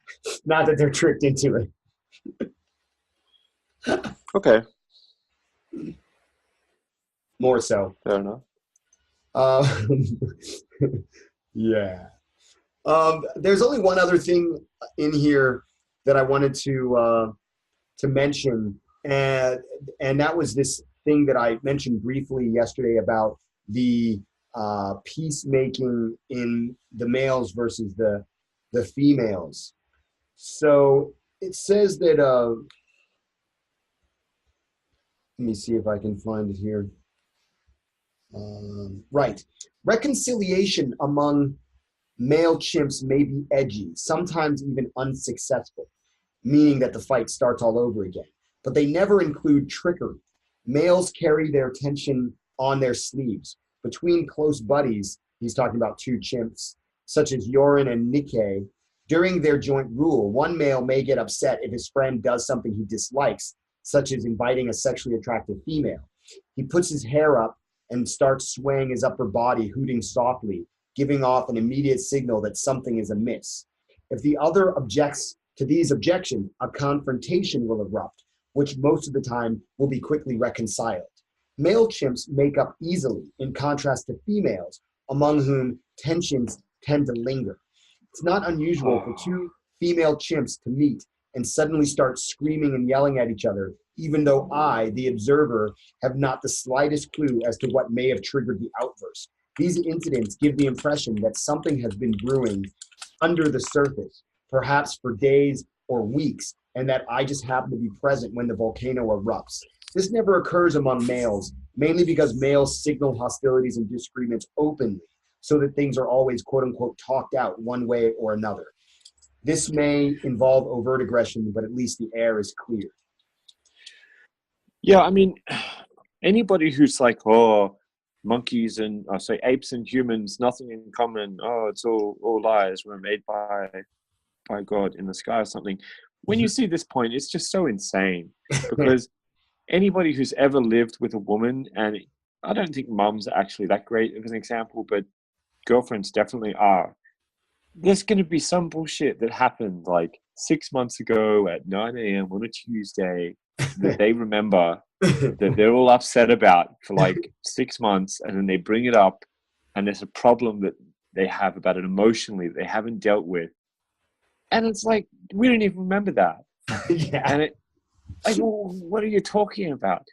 not that they're tricked into it. Okay. More so. Fair enough. Yeah. There's only one other thing in here that I wanted to mention, and that was this thing that I mentioned briefly yesterday about the peacemaking in the males versus the females. So it says that let me see if I can find it here. Right. Reconciliation among male chimps may be edgy, sometimes even unsuccessful, meaning that the fight starts all over again. But they never include trickery. Males carry their tension on their sleeves. Between close buddies, he's talking about two chimps, such as Yorin and Nikkei, during their joint rule, one male may get upset if his friend does something he dislikes, such as inviting a sexually attractive female. He puts his hair up and starts swaying his upper body, hooting softly, giving off an immediate signal that something is amiss. If the other objects to these objections, a confrontation will erupt, which most of the time will be quickly reconciled. Male chimps make up easily, in contrast to females, among whom tensions tend to linger. It's not unusual for two female chimps to meet and suddenly start screaming and yelling at each other even though I, the observer, have not the slightest clue as to what may have triggered the outburst. These incidents give the impression that something has been brewing under the surface, perhaps for days or weeks, and that I just happen to be present when the volcano erupts. This never occurs among males, mainly because males signal hostilities and disagreements openly, so that things are always, quote unquote, talked out one way or another. This may involve overt aggression, but at least the air is clear. Yeah, I mean, anybody who's like, oh, monkeys and say apes and humans, nothing in common. Oh, it's all lies. We're made by God in the sky or something. When you see this point, it's just so insane, because anybody who's ever lived with a woman, and I don't think mums are actually that great of an example, but girlfriends definitely are. There's going to be some bullshit that happened like 6 months ago at 9 a.m. on a Tuesday that they remember, that they're all upset about for like 6 months, and then they bring it up, and there's a problem that they have about it emotionally that they haven't dealt with. And it's like, we don't even remember that. Yeah. And it, like, well, what are you talking about?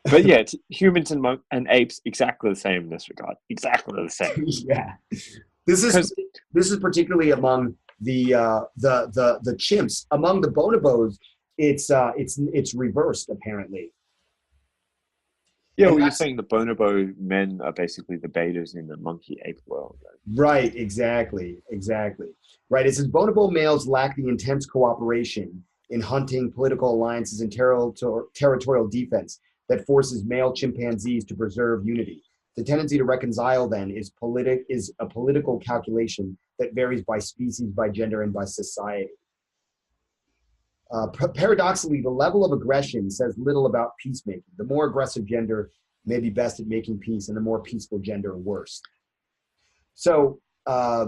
But yeah, it's humans and apes exactly the same in this regard. Exactly the same. Yeah. This is particularly among the chimps. Among the bonobos, it's reversed apparently. Yeah, well, you're saying the bonobo men are basically the betas in the monkey ape world. Right, exactly. Right, it says bonobo males lack the intense cooperation in hunting, political alliances, and territorial defense that forces male chimpanzees to preserve unity. The tendency to reconcile, then, is a political calculation that varies by species, by gender, and by society. Paradoxically, the level of aggression says little about peacemaking. The more aggressive gender may be best at making peace, and the more peaceful gender, worse. So, so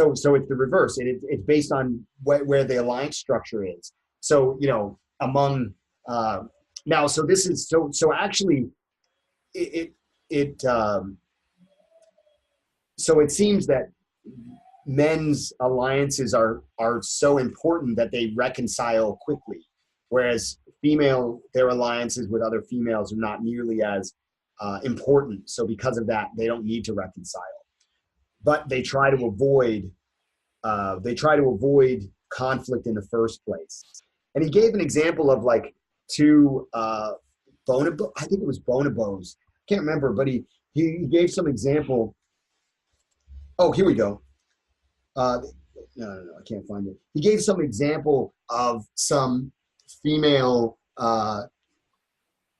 it's the reverse. It's based on where the alliance structure is. So, among now, so this is so actually, so it seems that men's alliances are so important that they reconcile quickly, whereas their alliances with other females are not nearly as important. So because of that, they don't need to reconcile, but they try to avoid conflict in the first place. And he gave an example of like two bonobo, I think it was bonobos, can't remember, but he gave some example. Oh, here we go. No, I can't find it. He gave some example of some female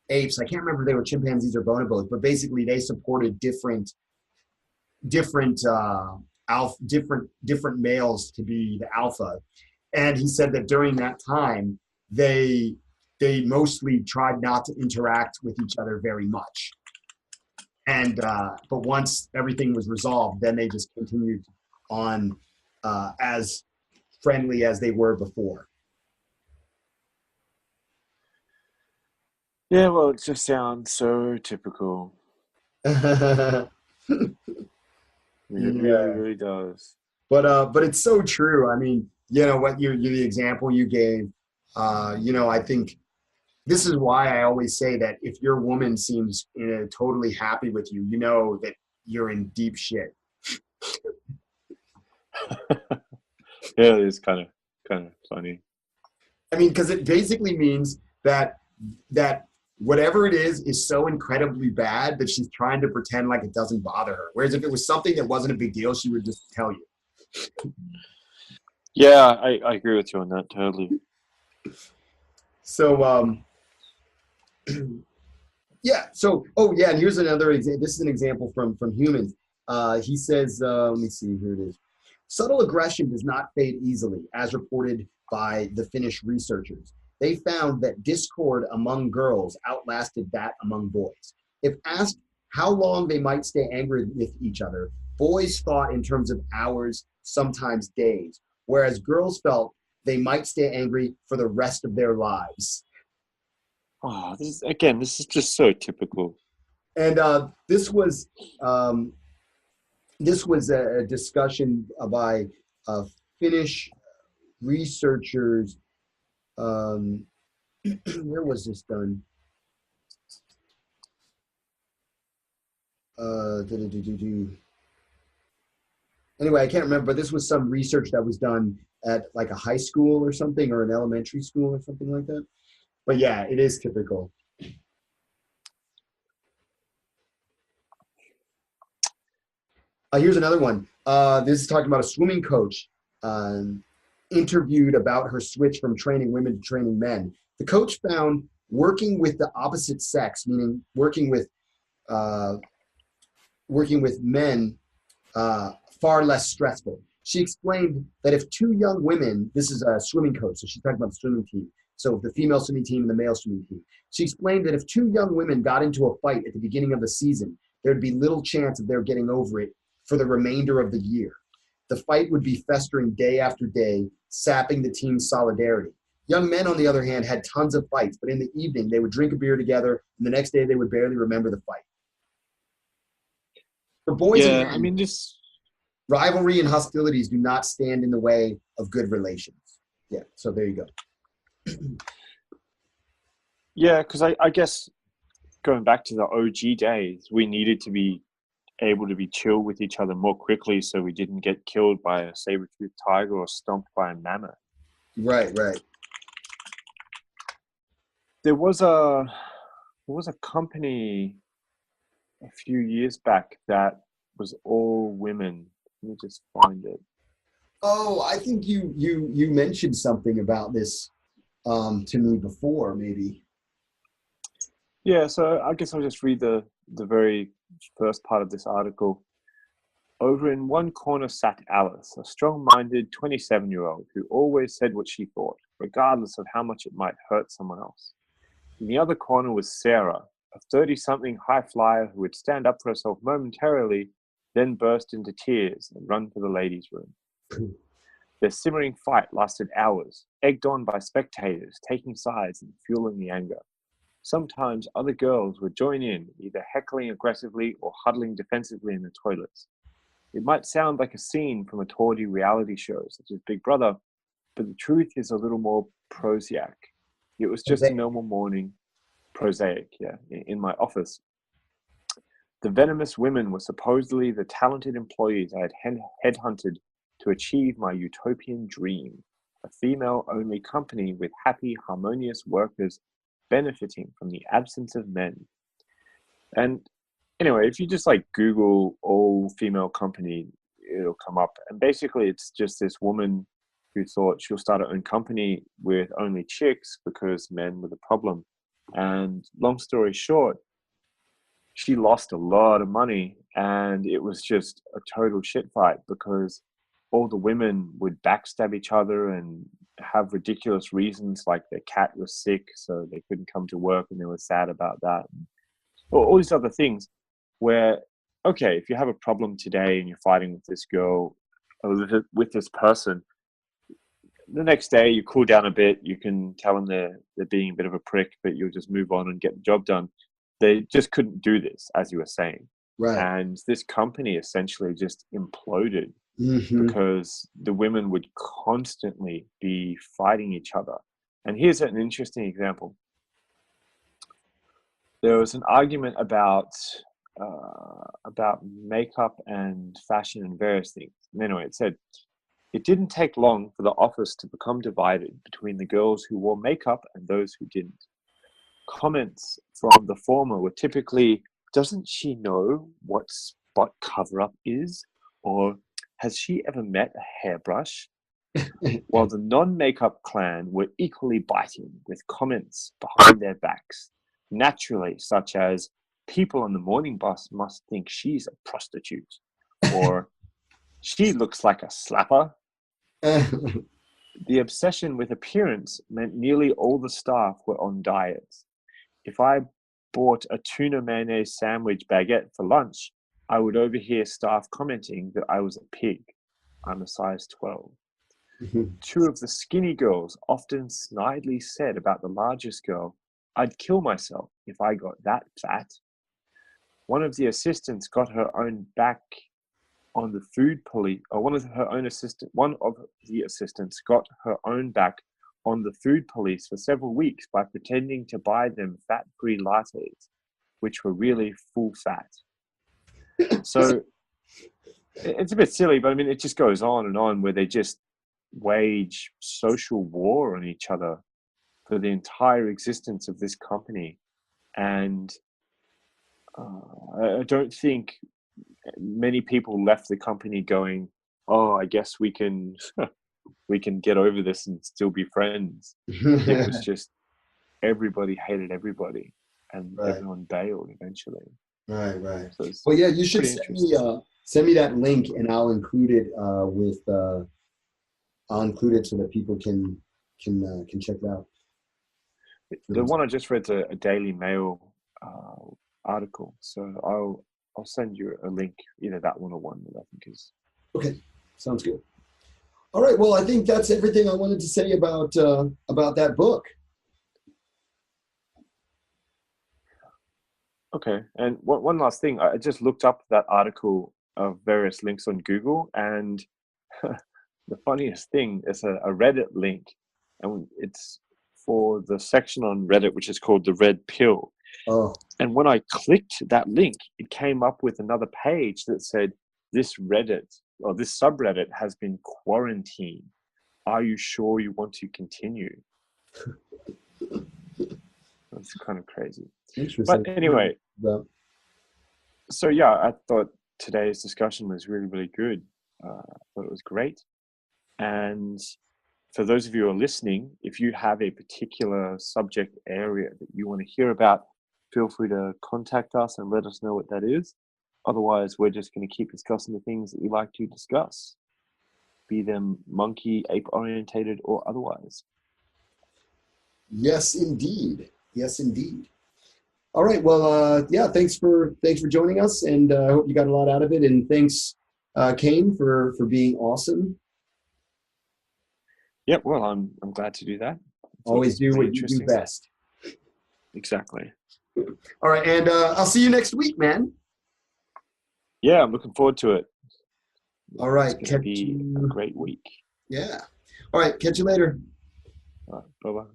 apes. I can't remember if they were chimpanzees or bonobos, but basically they supported different males to be the alpha. And he said that during that time, they mostly tried not to interact with each other very much. And but once everything was resolved, then they just continued on as friendly as they were before. Yeah, well, it just sounds so typical. It really does. But it's so true. I mean, what you the example you gave. I think this is why I always say that if your woman seems totally happy with you, you know that you're in deep shit. Yeah, it's kind of funny. I mean, because it basically means that whatever it is so incredibly bad that she's trying to pretend like it doesn't bother her. Whereas if it was something that wasn't a big deal, she would just tell you. Yeah, I agree with you on that totally. So, yeah. So, and here's another example. This is an example from humans. He says, let me see, here it is. Subtle aggression does not fade easily, as reported by the Finnish researchers. They found that discord among girls outlasted that among boys. If asked how long they might stay angry with each other, boys thought in terms of hours, sometimes days, whereas girls felt they might stay angry for the rest of their lives. Oh, this is just so typical. And this was a discussion by Finnish researchers, Where was this done? Anyway, I can't remember, but this was some research that was done at like a high school or something, or an elementary school or something like that. But yeah, it is typical. Here's another one. This is talking about a swimming coach interviewed about her switch from training women to training men. The coach found working with the opposite sex, meaning working with men, far less stressful. She explained that if two young women, this is a swimming coach, so she's talking about the swimming team, so the female swimming team and the male swimming team. She explained that if two young women got into a fight at the beginning of the season, there'd be little chance of their getting over it for the remainder of the year. The fight would be festering day after day, sapping the team's solidarity. Young men, on the other hand, had tons of fights, but in the evening, they would drink a beer together, and the next day they would barely remember the fight. For boys and men, rivalry and hostilities do not stand in the way of good relations. Yeah, so there you go. Yeah, because I guess going back to the OG days, we needed to be able to be chill with each other more quickly so we didn't get killed by a saber-toothed tiger or stomped by a mammoth. Right. There was a company a few years back that was all women. Let me just find it. Oh, I think you mentioned something about this to me before, maybe. Yeah, so I guess I'll just read the very first part of this article. Over in one corner sat Alice, a strong-minded 27-year-old who always said what she thought, regardless of how much it might hurt someone else. In the other corner was Sarah, a 30-something high flyer who would stand up for herself momentarily, then burst into tears and run to the ladies' room. Their simmering fight lasted hours, egged on by spectators, taking sides and fueling the anger. Sometimes other girls would join in, either heckling aggressively or huddling defensively in the toilets. It might sound like a scene from a tawdry reality show, such as Big Brother, but the truth is a little more prosaic. It was just a normal morning, prosaic, in my office. The venomous women were supposedly the talented employees I had headhunted to achieve my utopian dream, a female-only company with happy, harmonious workers benefiting from the absence of men. And anyway, if you just like Google all female company, it'll come up. And basically it's just this woman who thought she'll start her own company with only chicks because men were the problem. And long story short, she lost a lot of money and it was just a total shit fight because all the women would backstab each other and have ridiculous reasons, like their cat was sick so they couldn't come to work and they were sad about that. Or all these other things where, okay, if you have a problem today and you're fighting with this girl or with this person, the next day you cool down a bit, you can tell them they're being a bit of a prick, but you'll just move on and get the job done. They just couldn't do this, as you were saying. Right. And this company essentially just imploded because the women would constantly be fighting each other. And here's an interesting example. There was an argument about makeup and fashion and various things. And anyway, it said, it didn't take long for the office to become divided between the girls who wore makeup and those who didn't. Comments from the former were typically, doesn't she know what spot cover-up is? Or has she ever met a hairbrush? While the non-makeup clan were equally biting with comments behind their backs, naturally, such as, people on the morning bus must think she's a prostitute, or she looks like a slapper. The obsession with appearance meant nearly all the staff were on diets. If I bought a tuna mayonnaise sandwich baguette for lunch, I would overhear staff commenting that I was a pig. I'm a size 12. Two of the skinny girls often snidely said about the largest girl, I'd kill myself if I got that fat. One of the assistants got her own back on the food police, or one of the assistants got her own back on the food police for several weeks by pretending to buy them fat-free lattes, which were really full fat. So it's a bit silly, but I mean, it just goes on and on, where they just wage social war on each other for the entire existence of this company. And I don't think many people left the company going, "Oh, I guess we can we can get over this and still be friends." It was just everybody hated everybody, and Right. everyone bailed eventually. Right, right. So it's Well, yeah, you should pretty send me that link, and I'll include it I'll include it so that people can check it out. The one I just read's a Daily Mail article, so I'll send you a link, either that one or one that I think is Okay. Sounds good. All right. Well, I think that's everything I wanted to say about that book. okay. And one last thing, I just looked up that article of various links on Google, and the funniest thing is a Reddit link, and it's for the section on Reddit which is called the Red Pill. Oh. And when I clicked that link, it came up with another page that said, "This Reddit or this subreddit has been quarantined. Are you sure you want to continue?" That's kind of crazy. Interesting. But anyway, so yeah, I thought today's discussion was really, really good. I thought it was great. And for those of you who are listening, if you have a particular subject area that you want to hear about, feel free to contact us and let us know what that is. Otherwise, we're just going to keep discussing the things that we like to discuss, be them monkey, ape orientated, or otherwise. Yes, indeed. Yes, indeed. All right. Well, yeah. Thanks for joining us, and I hope you got a lot out of it. And thanks, Kane, for being awesome. Yeah. Well, I'm glad to do that. Always do what you do best. Exactly. All right, and I'll see you next week, man. Yeah, I'm looking forward to it. All right. It's going to be a great week. Yeah. All right. Catch you later. All right. Bye-bye.